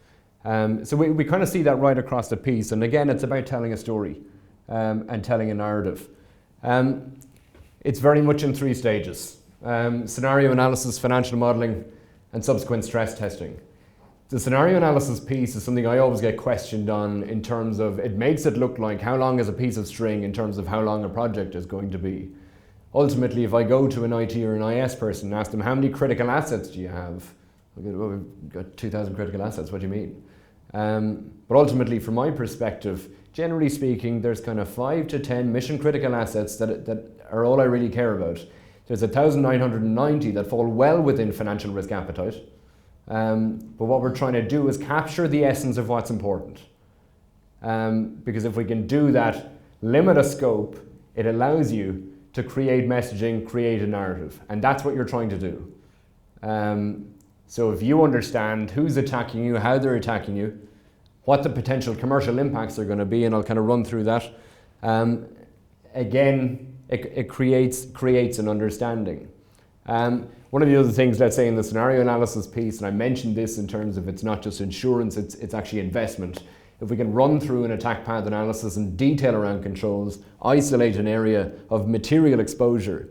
So we kind of see that right across the piece. And again, it's about telling a story and telling a narrative. It's very much in 3 stages. Scenario analysis, financial modelling, and subsequent stress testing. The scenario analysis piece is something I always get questioned on in terms of, it makes it look like how long is a piece of string in terms of how long a project is going to be. Ultimately, if I go to an IT or an IS person and ask them, how many critical assets do you have? Well, we've got 2,000 critical assets, what do you mean? But ultimately, from my perspective, generally speaking, there's kind of 5 to 10 mission critical assets that are all I really care about. There's 1,990 that fall well within financial risk appetite. But what we're trying to do is capture the essence of what's important. Because if we can do that, limit a scope, it allows you to create messaging, create a narrative. And that's what you're trying to do. So if you understand who's attacking you, how they're attacking you, what the potential commercial impacts are going to be, and I'll kind of run through that. Again, it creates an understanding. One of the other things, let's say in the scenario analysis piece, and I mentioned this in terms of it's not just insurance, it's actually investment. If we can run through an attack path analysis and detail around controls, isolate an area of material exposure,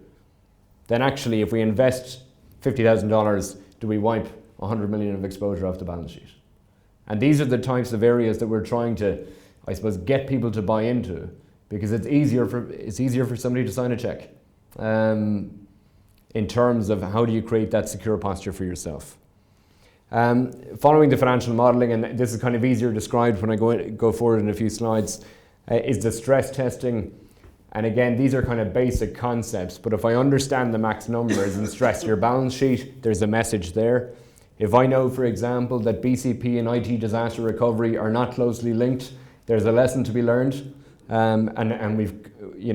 then actually if we invest $50,000, do we wipe 100 million of exposure off the balance sheet? And these are the types of areas that we're trying to, I suppose, get people to buy into, because it's easier for somebody to sign a check. In terms of how do you create that secure posture for yourself. Following the financial modelling, and this is kind of easier described when I go forward in a few slides, is the stress testing. And again, these are kind of basic concepts, but if I understand the max numbers and stress your balance sheet, there's a message there. If I know, for example, that BCP and IT disaster recovery are not closely linked, there's a lesson to be learned. And we've,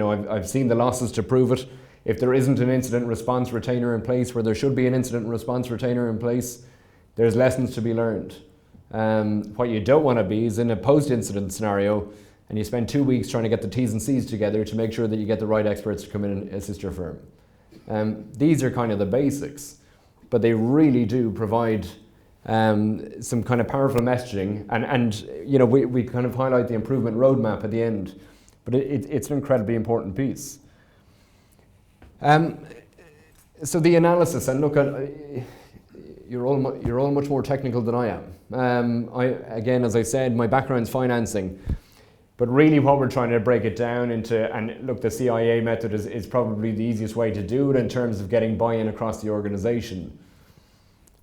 I've seen the losses to prove it. If there isn't an incident response retainer in place where there should be an incident response retainer in place, there's lessons to be learned. What you don't want to be is in a post-incident scenario and you spend 2 weeks trying to get the T's and C's together to make sure that you get the right experts to come in and assist your firm. These are kind of the basics, but they really do provide some kind of powerful messaging, and you know, we kind of highlight the improvement roadmap at the end, but it's an incredibly important piece. So the analysis, and look, you're all much more technical than I am. Again, as I said, my background's financing, but really what we're trying to break it down into, and look, the CIA method is probably the easiest way to do it in terms of getting buy-in across the organization.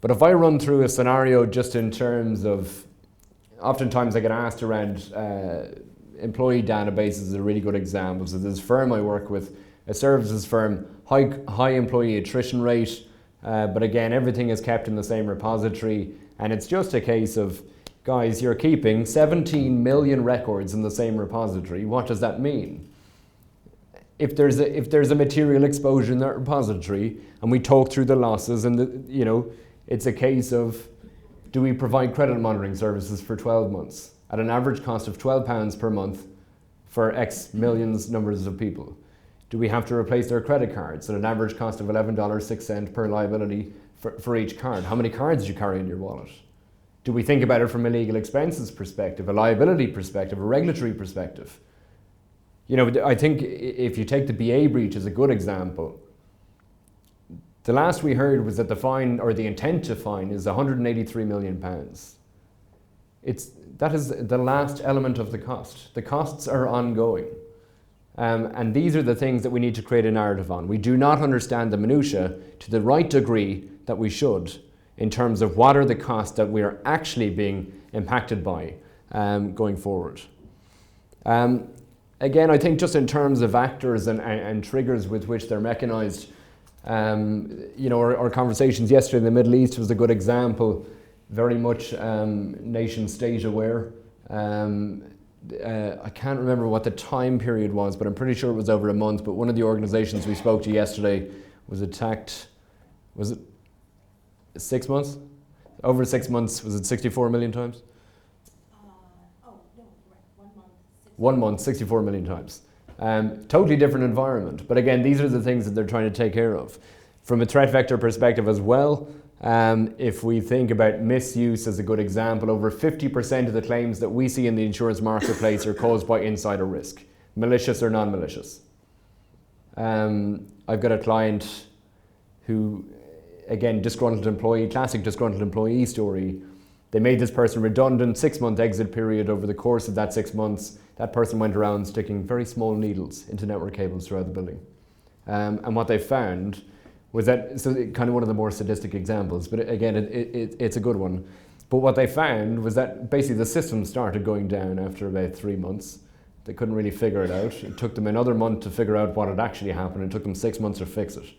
But if I run through a scenario just in terms of, oftentimes I get asked around employee databases is a really good example. So this firm I work with, a services firm, high employee attrition rate, but again, everything is kept in the same repository, and it's just a case of, guys, you're keeping 17 million records in the same repository. What does that mean? If there's a material exposure in that repository, and we talk through the losses, and you know, it's a case of, do we provide credit monitoring services for 12 months at an average cost of £12 per month for X millions numbers of people? Do we have to replace their credit cards at an average cost of $11.06 per liability for each card? How many cards do you carry in your wallet? Do we think about it from a legal expenses perspective, a liability perspective, a regulatory perspective? You know, I think if you take the BA breach as a good example, the last we heard was that the fine, or the intent to fine, is £183 million. That is the last element of the cost. The costs are ongoing. And these are the things that we need to create a narrative on. We do not understand the minutiae to the right degree that we should, in terms of what are the costs that we are actually being impacted by going forward. Again, I think just in terms of actors and triggers with which they're mechanized, you know, our conversations yesterday in the Middle East was a good example, very much nation state aware. I can't remember what the time period was, but I'm pretty sure it was over a month, but one of the organizations we spoke to yesterday was attacked, was it 6 months? Over 6 months, was it 64 million times? No, right, 1 month. 1 month, 64 million times. Totally different environment, but again, these are the things that they're trying to take care of. From a threat vector perspective as well, if we think about misuse as a good example, over 50% of the claims that we see in the insurance marketplace are caused by insider risk, malicious or non-malicious. I've got a client who, again, disgruntled employee, classic disgruntled employee story. They made this person redundant, 6-month exit period. Over the course of that 6 months, that person went around sticking very small needles into network cables throughout the building. And what they found was that, so kind of one of the more sadistic examples, but again, it's a good one. But what they found was that basically the system started going down after about 3 months. They couldn't really figure it out. It took them another month to figure out what had actually happened. It took them 6 months to fix it.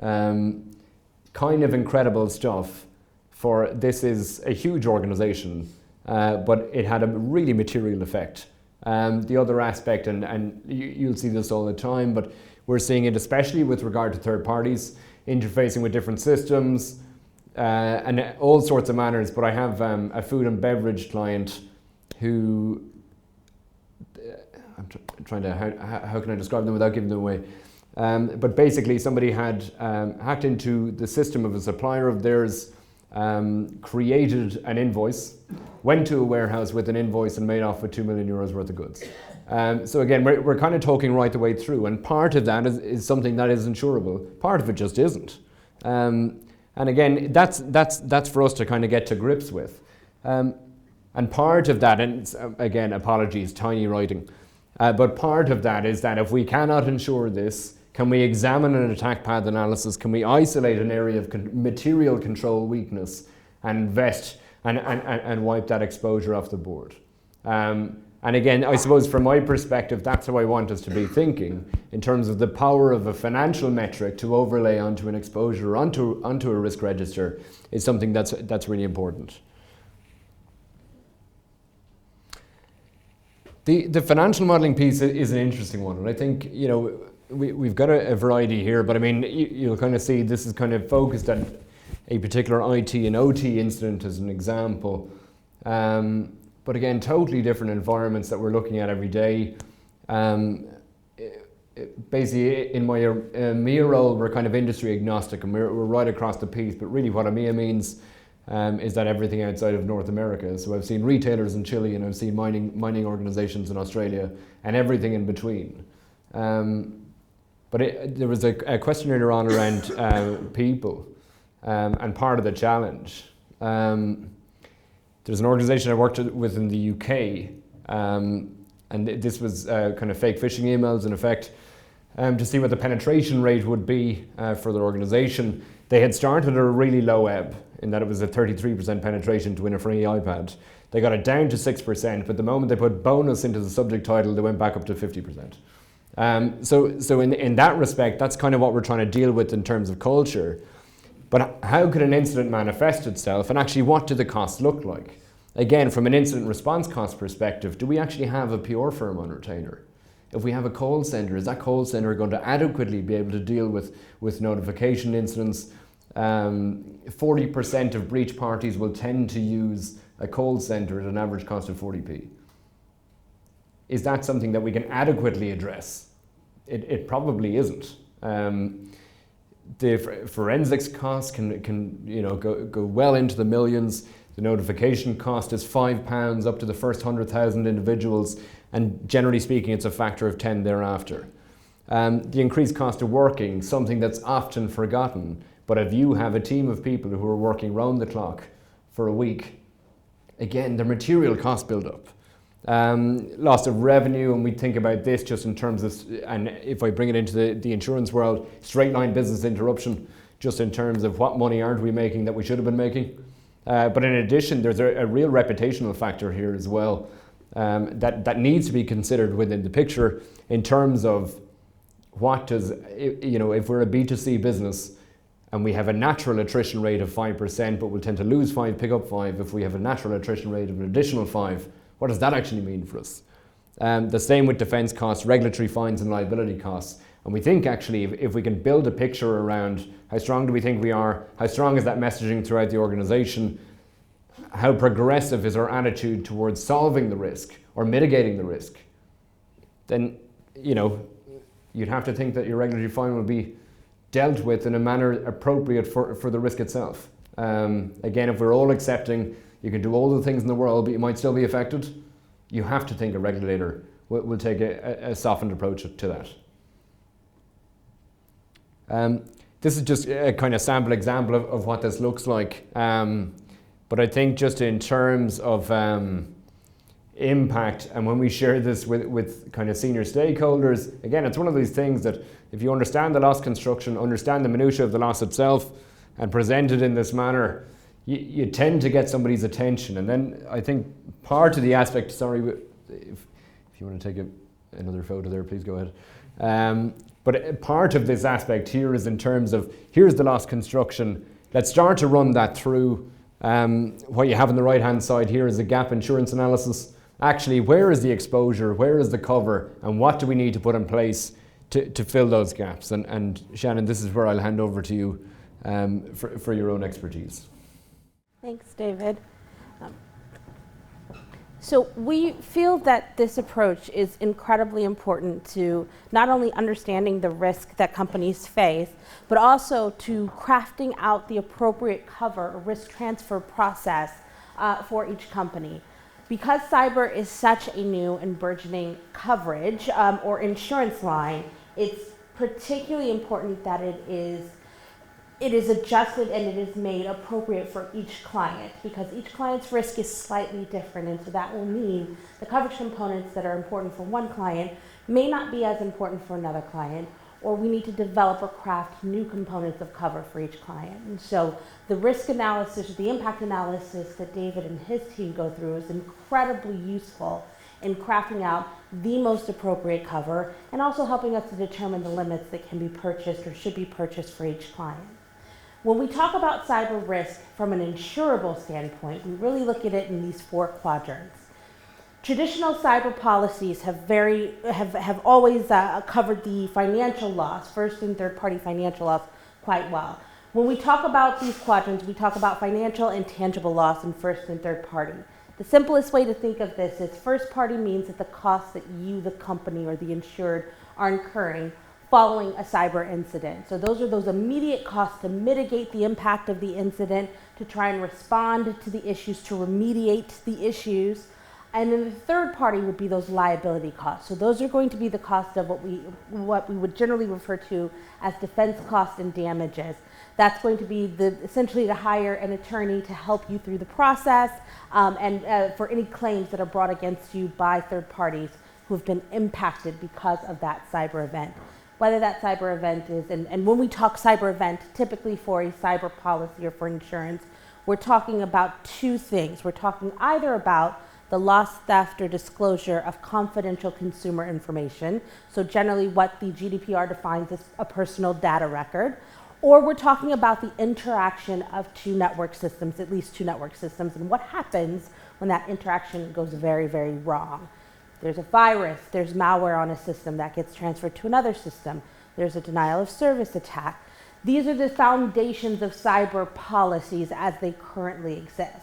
Kind of incredible stuff. For this is a huge organization, but it had a really material effect. The other aspect, and you'll see this all the time, but we're seeing it especially with regard to third parties, interfacing with different systems, and all sorts of manners. But I have a food and beverage client who, I'm trying to, how can I describe them without giving them away? But basically somebody had hacked into the system of a supplier of theirs, created an invoice, went to a warehouse with an invoice and made off with €2 million worth of goods. So again, we're kind of talking right the way through, and part of that is something that is insurable. Part of it just isn't. And again, that's for us to kind of get to grips with. And part of that, and again, apologies, tiny writing, but part of that is that if we cannot ensure this, can we examine an attack path analysis? Can we isolate an area of material control weakness and invest and wipe that exposure off the board? And again, I suppose from my perspective, that's how I want us to be thinking in terms of the power of a financial metric to overlay onto an exposure, onto a risk register, is something that's really important. The financial modelling piece is an interesting one, and I think, you know, we've got a variety here, but I mean, you'll kind of see this is kind of focused on a particular IT and OT incident as an example. But again, totally different environments that we're looking at every day. Basically, in my EMEA role, we're kind of industry agnostic, and we're right across the piece, but really what EMEA means, is that everything outside of North America. So I've seen retailers in Chile, and I've seen mining organizations in Australia, and everything in between. But there was a question earlier on around people, and part of the challenge. There's an organization I worked with in the UK, and this was kind of fake phishing emails in effect, to see what the penetration rate would be for their organization. They had started at a really low ebb, in that it was a 33% penetration to win a free iPad. They got it down to 6%, but the moment they put bonus into the subject title, they went back up to 50%. So in that respect, that's kind of what we're trying to deal with in terms of culture. But how could an incident manifest itself, and actually what do the costs look like? Again, from an incident response cost perspective, do we actually have a PR firm on retainer? If we have a call center, is that call center going to adequately be able to deal with notification incidents? 40% of breach parties will tend to use a call center at an average cost of 40p. Is that something that we can adequately address? It probably isn't. The forensics costs can go well into the millions. The notification cost is £5 up to the first 100,000 individuals, and generally speaking, it's a factor of 10 thereafter. The increased cost of working, something that's often forgotten, but if you have a team of people who are working round the clock for a week, again, the material costs build up. Loss of revenue, and we think about this just in terms of, and if I bring it into the insurance world, straight line business interruption, just in terms of what money aren't we making that we should have been making. But in addition, there's a real reputational factor here as well, that needs to be considered within the picture in terms of what does, if we're a B2C business and we have a natural attrition rate of 5%, but we'll tend to lose 5, pick up 5, if we have a natural attrition rate of an additional 5, what does that actually mean for us? The same with defence costs, regulatory fines and liability costs. And we think actually if we can build a picture around how strong do we think we are, how strong is that messaging throughout the organisation, how progressive is our attitude towards solving the risk or mitigating the risk, then you'd have to think that your regulatory fine will be dealt with in a manner appropriate for the risk itself. Again, if we're all accepting you can do all the things in the world, but you might still be affected, you have to think a regulator will take a softened approach to that. This is just a kind of sample example of what this looks like. But I think just in terms of impact, and when we share this with kind of senior stakeholders, again, it's one of these things that if you understand the loss construction, understand the minutiae of the loss itself, and present it in this manner, you tend to get somebody's attention. And then I think part of the aspect, sorry, if you want to take another photo there, please go ahead. But part of this aspect here is in terms of, here's the loss construction. Let's start to run that through. What you have on the right-hand side here is a gap insurance analysis. Actually, where is the exposure? Where is the cover? And what do we need to put in place to fill those gaps? And Shannon, this is where I'll hand over to you for your own expertise. Thanks, David. So we feel that this approach is incredibly important to not only understanding the risk that companies face, but also to crafting out the appropriate cover or risk transfer process for each company. Because cyber is such a new and burgeoning coverage or insurance line, it's particularly important that it is adjusted and it is made appropriate for each client, because each client's risk is slightly different, and so that will mean the coverage components that are important for one client may not be as important for another client, or we need to develop or craft new components of cover for each client. And so the risk analysis, the impact analysis that David and his team go through is incredibly useful in crafting out the most appropriate cover and also helping us to determine the limits that can be purchased or should be purchased for each client. When we talk about cyber risk from an insurable standpoint, we really look at it in these 4 quadrants. Traditional cyber policies have always covered the financial loss, first and third party financial loss, quite well. When we talk about these quadrants, we talk about financial and tangible loss in first and third party. The simplest way to think of this is first party means that the costs that you, the company, or the insured are incurring following a cyber incident. So those are those immediate costs to mitigate the impact of the incident, to try and respond to the issues, to remediate the issues. And then the third party would be those liability costs. So those are going to be the cost of what we would generally refer to as defense costs and damages. That's going to be essentially to hire an attorney to help you through the process and for any claims that are brought against you by third parties who have been impacted because of that cyber event. Whether that cyber event is, and when we talk cyber event, typically for a cyber policy or for insurance, we're talking about two things. We're talking either about the loss, theft, or disclosure of confidential consumer information, so generally what the GDPR defines as a personal data record, or we're talking about the interaction of two network systems, at least two network systems, and what happens when that interaction goes very, very wrong. There's a virus, there's malware on a system that gets transferred to another system, there's a denial of service attack. These are the foundations of cyber policies as they currently exist.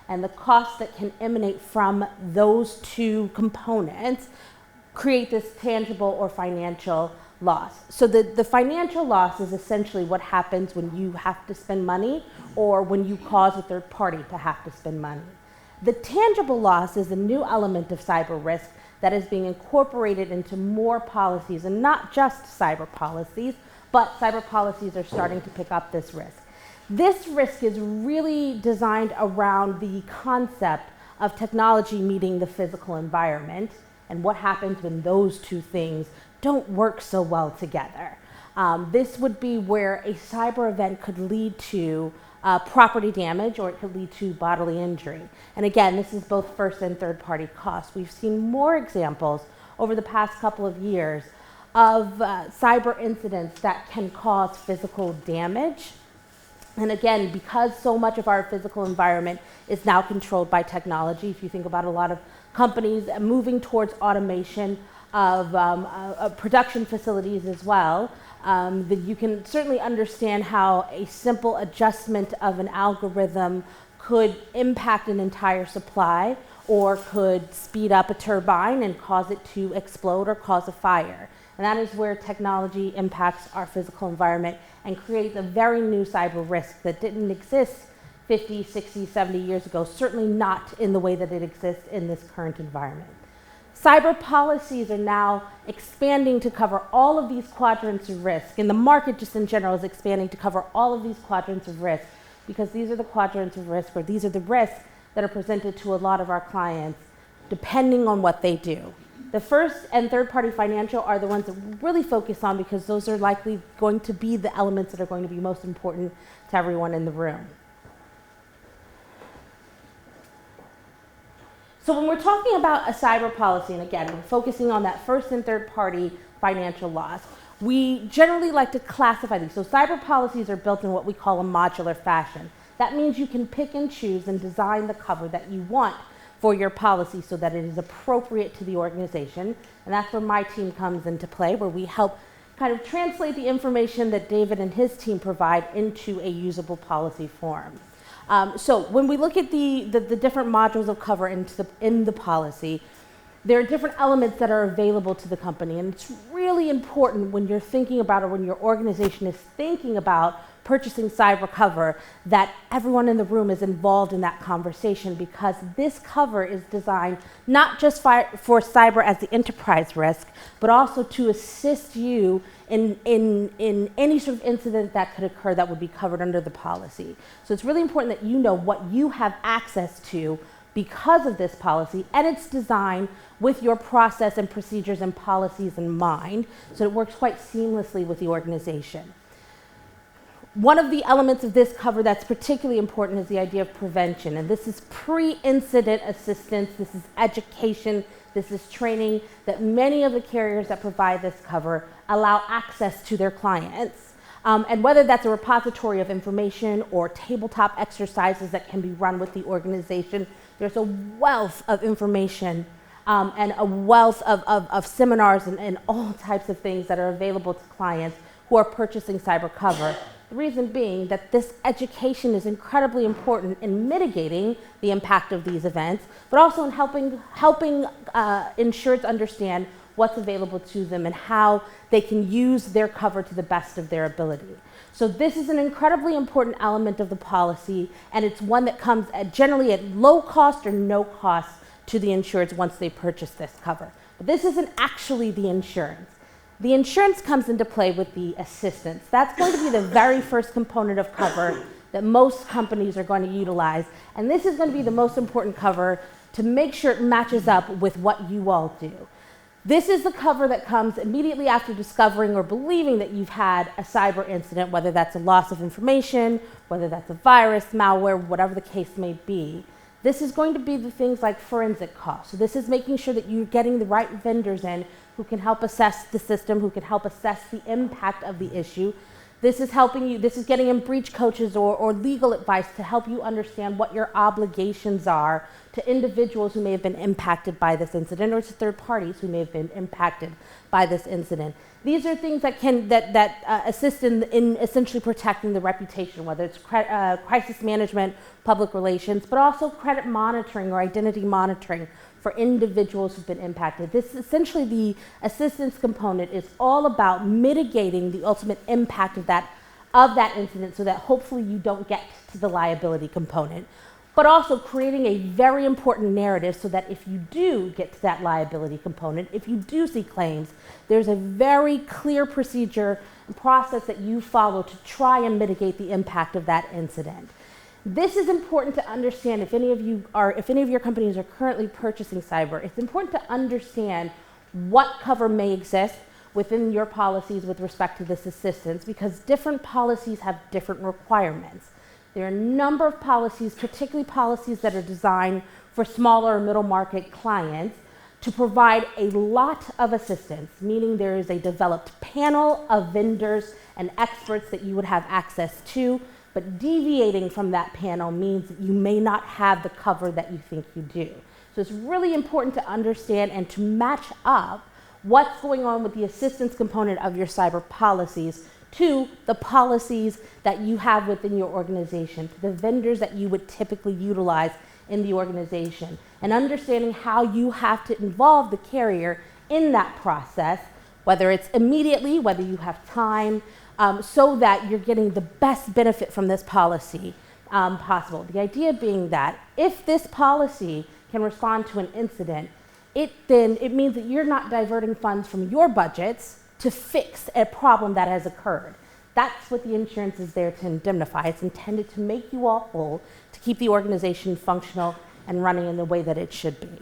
And the costs that can emanate from those two components create this tangible or financial loss. So the financial loss is essentially what happens when you have to spend money or when you cause a third party to have to spend money. The tangible loss is a new element of cyber risk that is being incorporated into more policies, and not just cyber policies, but cyber policies are starting to pick up this risk. This risk is really designed around the concept of technology meeting the physical environment and what happens when those two things don't work so well together. This would be where a cyber event could lead to property damage, or it could lead to bodily injury. And again, this is both first and third party costs. We've seen more examples over the past couple of years of cyber incidents that can cause physical damage. And again, because so much of our physical environment is now controlled by technology, if you think about a lot of companies moving towards automation of production facilities as well, that you can certainly understand how a simple adjustment of an algorithm could impact an entire supply or could speed up a turbine and cause it to explode or cause a fire. And that is where technology impacts our physical environment and creates a very new cyber risk that didn't exist 50, 60, 70 years ago, certainly not in the way that it exists in this current environment. Cyber policies are now expanding to cover all of these quadrants of risk, and the market just in general is expanding to cover all of these quadrants of risk, because these are the quadrants of risk, or these are the risks that are presented to a lot of our clients depending on what they do. The first and third party financial are the ones that we really focus on because those are likely going to be the elements that are going to be most important to everyone in the room. So when we're talking about a cyber policy, and again, we're focusing on that first and third party financial loss, we generally like to classify these. So cyber policies are built in what we call a modular fashion. That means you can pick and choose and design the cover that you want for your policy so that it is appropriate to the organization. And that's where my team comes into play, where we help kind of translate the information that David and his team provide into a usable policy form. So when we look at the different modules of cover in the policy, there are different elements that are available to the company. And it's really important when you're thinking about, or when your organization is thinking about purchasing cyber cover, that everyone in the room is involved in that conversation, because this cover is designed not just for cyber as the enterprise risk, but also to assist you in any sort of incident that could occur that would be covered under the policy. So it's really important that you know what you have access to because of this policy, and it's designed with your process and procedures and policies in mind, so it works quite seamlessly with the organization. One of the elements of this cover that's particularly important is the idea of prevention, and this is pre-incident assistance, this is education, this is training that many of the carriers that provide this cover allow access to their clients. And whether that's a repository of information or tabletop exercises that can be run with the organization, there's a wealth of information and a wealth of seminars and all types of things that are available to clients who are purchasing cyber cover. The reason being that this education is incredibly important in mitigating the impact of these events, but also in helping insureds understand what's available to them and how they can use their cover to the best of their ability. So this is an incredibly important element of the policy, and it's one that comes generally at low cost or no cost to the insureds once they purchase this cover. But this isn't actually the insurance. The insurance comes into play with the assistance. That's going to be the very first component of cover that most companies are going to utilize, and this is going to be the most important cover to make sure it matches up with what you all do. This is the cover that comes immediately after discovering or believing that you've had a cyber incident, whether that's a loss of information, whether that's a virus, malware, whatever the case may be. This is going to be the things like forensic costs. So this is making sure that you're getting the right vendors in who can help assess the system, who can help assess the impact of the issue. This is helping you, this is getting in breach coaches or legal advice to help you understand what your obligations are to individuals who may have been impacted by this incident or to third parties who may have been impacted by this incident. These are things that can assist in essentially protecting the reputation, whether it's crisis management, public relations, but also credit monitoring or identity monitoring for individuals who've been impacted. This essentially, the assistance component is all about mitigating the ultimate impact of that incident so that hopefully you don't get to the liability component, but also creating a very important narrative so that if you do get to that liability component, if you do see claims, there's a very clear procedure and process that you follow to try and mitigate the impact of that incident. This is important to understand if any of your companies are currently purchasing cyber. It's important to understand what cover may exist within your policies with respect to this assistance, because different policies have different requirements. There are a number of policies, particularly policies that are designed for smaller or middle market clients, to provide a lot of assistance, meaning there is a developed panel of vendors and experts that you would have access to, but deviating from that panel means that you may not have the cover that you think you do. So it's really important to understand and to match up what's going on with the assistance component of your cyber policies to the policies that you have within your organization, to the vendors that you would typically utilize in the organization, and understanding how you have to involve the carrier in that process, whether it's immediately, whether you have time, so that you're getting the best benefit from this policy possible. The idea being that if this policy can respond to an incident, it means that you're not diverting funds from your budgets to fix a problem that has occurred. That's what the insurance is there to indemnify. It's intended to make you all whole, to keep the organization functional and running in the way that it should be.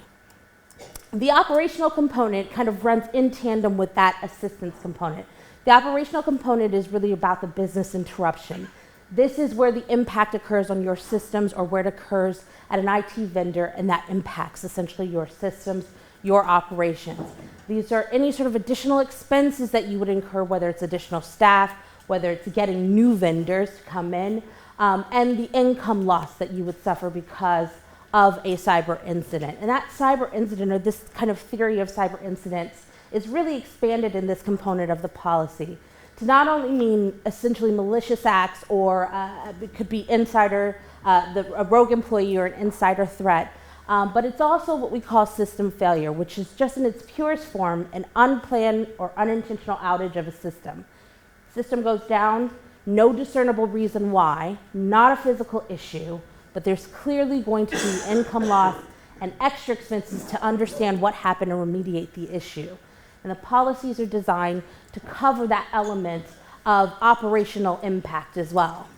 The operational component kind of runs in tandem with that assistance component. The operational component is really about the business interruption. This is where the impact occurs on your systems or where it occurs at an IT vendor, and that impacts essentially your systems, your operations. These are any sort of additional expenses that you would incur, whether it's additional staff, whether it's getting new vendors to come in, and the income loss that you would suffer because of a cyber incident. And that cyber incident, or this kind of theory of cyber incidents, is really expanded in this component of the policy to not only mean essentially malicious acts, or it could be insider, a rogue employee or an insider threat, but it's also what we call system failure, which is just in its purest form an unplanned or unintentional outage of a system. System goes down, no discernible reason why, not a physical issue, but there's clearly going to be income loss and extra expenses to understand what happened and remediate the issue. And the policies are designed to cover that element of operational impact as well.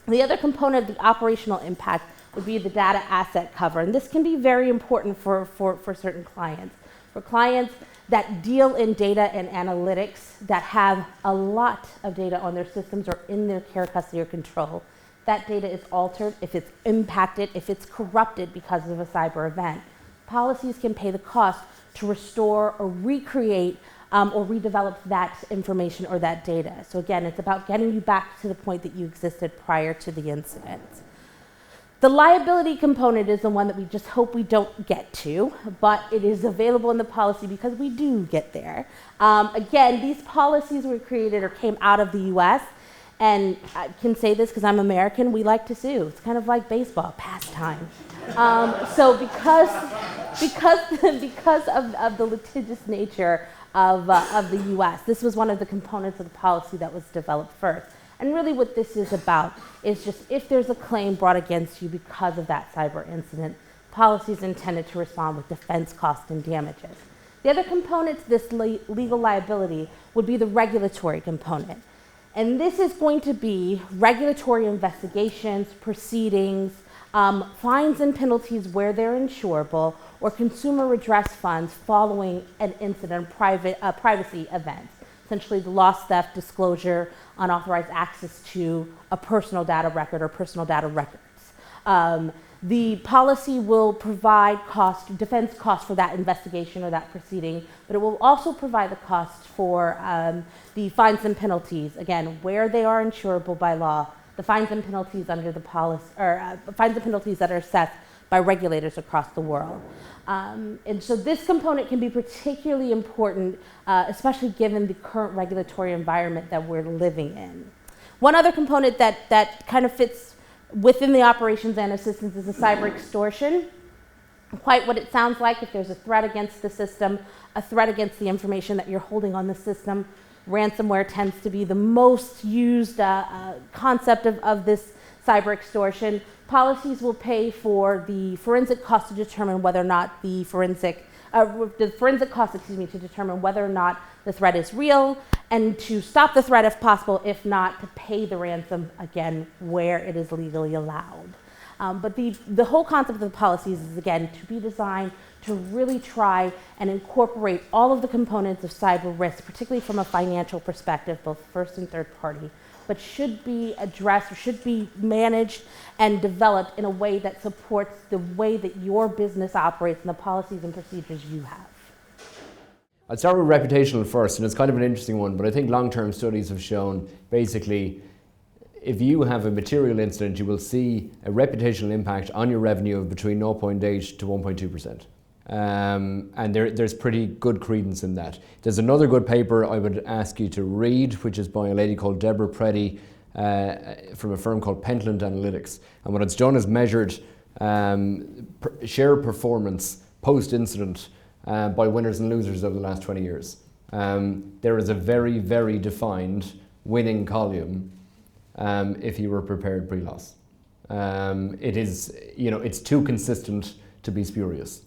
The other component of the operational impact would be the data asset cover. And this can be very important for certain clients. For clients that deal in data and analytics, that have a lot of data on their systems or in their care, custody, or control, that data is altered, if it's impacted, if it's corrupted because of a cyber event. Policies can pay the cost to restore or recreate or redevelop that information or that data. So again, it's about getting you back to the point that you existed prior to the incident. The liability component is the one that we just hope we don't get to, but it is available in the policy because we do get there. Again, these policies were created or came out of the US, and I can say this because I'm American, we like to sue. It's kind of like baseball, pastime. So because because of the litigious nature of the U.S. This was one of the components of the policy that was developed first. And really what this is about is just if there's a claim brought against you because of that cyber incident, policy is intended to respond with defense costs and damages. The other component to this legal liability would be the regulatory component. And this is going to be regulatory investigations, proceedings, fines and penalties where they're insurable, or consumer redress funds following an incident, privacy events. Essentially the loss, theft, disclosure, unauthorized access to a personal data record or personal data records. The policy will provide defense costs for that investigation or that proceeding, but it will also provide the cost for the fines and penalties, again, where they are insurable by law, the fines and penalties under the policy, or fines and penalties that are assessed by regulators across the world. And so this component can be particularly important, especially given the current regulatory environment that we're living in. One other component that kind of fits within the operations and assistance is a cyber extortion. Quite what it sounds like. If there's a threat against the system, a threat against the information that you're holding on the system, ransomware tends to be the most used concept of this cyber extortion. Policies will pay for the forensic cost to determine whether or not the forensic cost, to determine whether or not the threat is real, and to stop the threat if possible, if not, to pay the ransom, again, where it is legally allowed. But the whole concept of the policies is, again, to be designed to really try and incorporate all of the components of cyber risk, particularly from a financial perspective, both first and third party, but should be addressed, or should be managed and developed in a way that supports the way that your business operates and the policies and procedures you have. I'd start with reputational first, and it's kind of an interesting one, but I think long-term studies have shown basically if you have a material incident, you will see a reputational impact on your revenue of between 0.8 to 1.2%. And there's pretty good credence in that. There's another good paper I would ask you to read, which is by a lady called Deborah Preddy from a firm called Pentland Analytics. And what it's done is measured share performance post-incident by winners and losers over the last 20 years. There is a very, very defined winning column if you were prepared pre-loss. It is, it's too consistent to be spurious.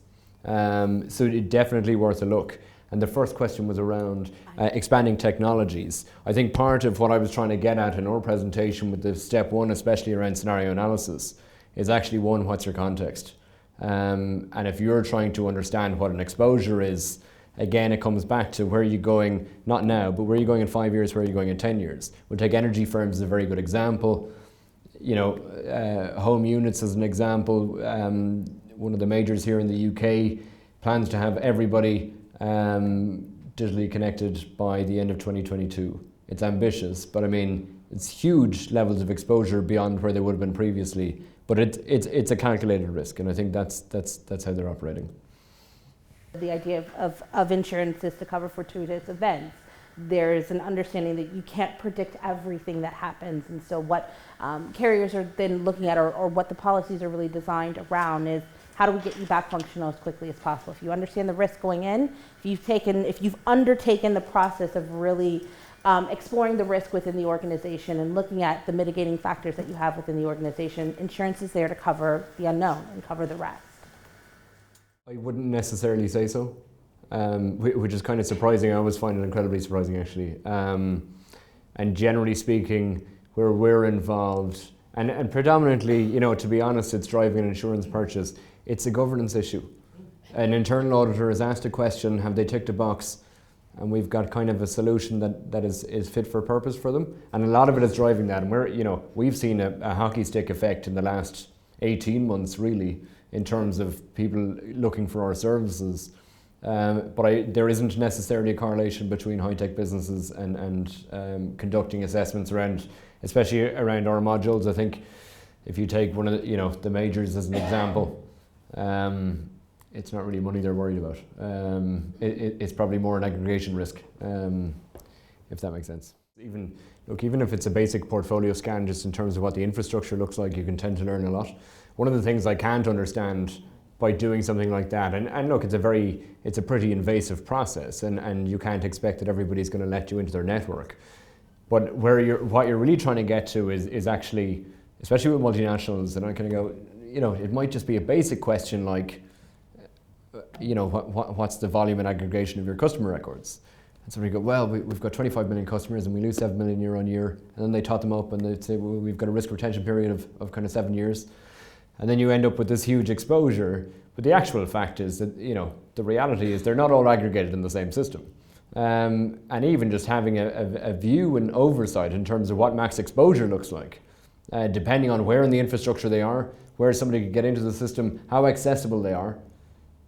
So it's definitely worth a look. And the first question was around expanding technologies. I think part of what I was trying to get at in our presentation with the step one, especially around scenario analysis, is actually one, what's your context? And if you're trying to understand what an exposure is, again, it comes back to where are you going, not now, but where are you going in 5 years, where are you going in 10 years? We'll take energy firms as a very good example. Home units as an example. One of the majors here in the UK plans to have everybody digitally connected by the end of 2022. It's ambitious, but I mean, it's huge levels of exposure beyond where they would have been previously. But it's a calculated risk, and I think that's how they're operating. The idea of insurance is to cover fortuitous events. There's an understanding that you can't predict everything that happens, and so what carriers are then looking at, or what the policies are really designed around, is how do we get you back functional as quickly as possible? If you understand the risk going in, if you've undertaken the process of really exploring the risk within the organization and looking at the mitigating factors that you have within the organization, insurance is there to cover the unknown and cover the rest. I wouldn't necessarily say so, which is kind of surprising. I always find it incredibly surprising, actually. And generally speaking, where we're involved, and predominantly, to be honest, it's driving an insurance purchase. It's a governance issue. An internal auditor has asked a question, have they ticked a box? And we've got kind of a solution that is fit for purpose for them. And a lot of it is driving that. And we've seen a hockey stick effect in the last 18 months, really, in terms of people looking for our services. But there isn't necessarily a correlation between high-tech businesses and conducting assessments around, especially around our modules. I think if you take one of the majors as an example, it's not really money they're worried about. It's probably more an aggregation risk, if that makes sense. Even if it's a basic portfolio scan, just in terms of what the infrastructure looks like, you can tend to learn a lot. One of the things I can't understand by doing something like that. And look, it's a pretty invasive process, and you can't expect that everybody's going to let you into their network. But what you're really trying to get to is actually, especially with multinationals, and I kind of go, it might just be a basic question like, what's the volume and aggregation of your customer records? And somebody go, well, we've got 25 million customers and we lose 7 million year on year. And then they tot them up and they'd say, well, we've got a risk retention period of kind of 7 years. And then you end up with this huge exposure. But the actual fact is that, the reality is they're not all aggregated in the same system. And even just having a view and oversight in terms of what max exposure looks like, depending on where in the infrastructure they are, where somebody could get into the system, how accessible they are,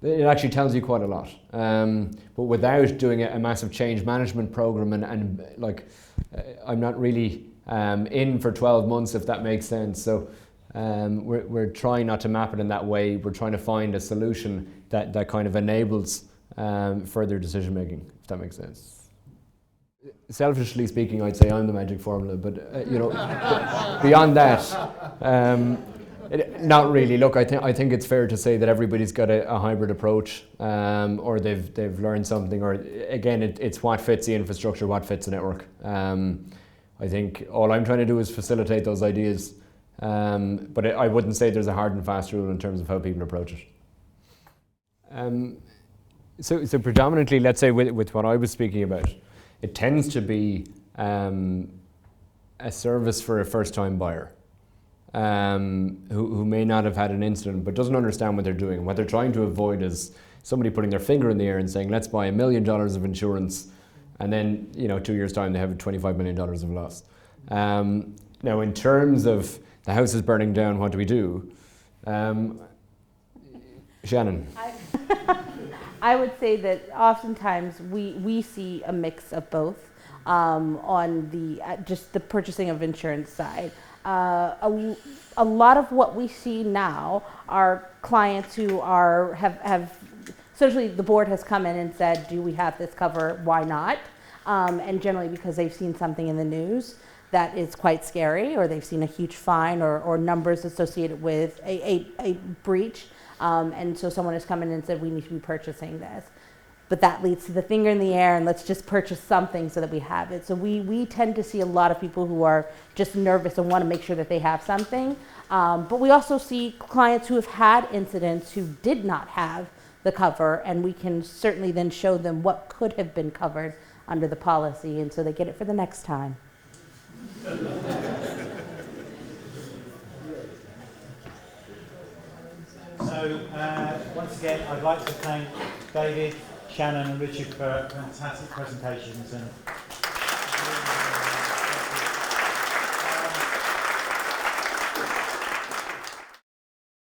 it actually tells you quite a lot. But without doing a massive change management program and I'm not really in for 12 months, if that makes sense. So we're trying not to map it in that way. We're trying to find a solution that kind of enables further decision making, if that makes sense. Selfishly speaking, I'd say I'm the magic formula, but beyond that, not really. Look, I think it's fair to say that everybody's got a hybrid approach, or they've learned something, or again, it's what fits the infrastructure, what fits the network. I think all I'm trying to do is facilitate those ideas, but I wouldn't say there's a hard and fast rule in terms of how people approach it. So predominantly, let's say with what I was speaking about, it tends to be a service for a first-time buyer. Who may not have had an incident but doesn't understand what they're doing. What they're trying to avoid is somebody putting their finger in the air and saying, let's buy $1 million of insurance, and then 2 years' time they have $25 million of loss. Now, in terms of the house is burning down, what do we do? Shannon. I would say that oftentimes we see a mix of both on the just the purchasing of insurance side. A lot of what we see now are clients who have essentially the board has come in and said, do we have this cover? Why not? And generally because they've seen something in the news that is quite scary, or they've seen a huge fine or numbers associated with a breach. And so someone has come in and said, we need to be purchasing this. But that leads to the finger in the air and let's just purchase something so that we have it. So we tend to see a lot of people who are just nervous and want to make sure that they have something. But we also see clients who have had incidents who did not have the cover, and we can certainly then show them what could have been covered under the policy, and so they get it for the next time. So once again, I'd like to thank David, Shannon and Richard for fantastic presentations, and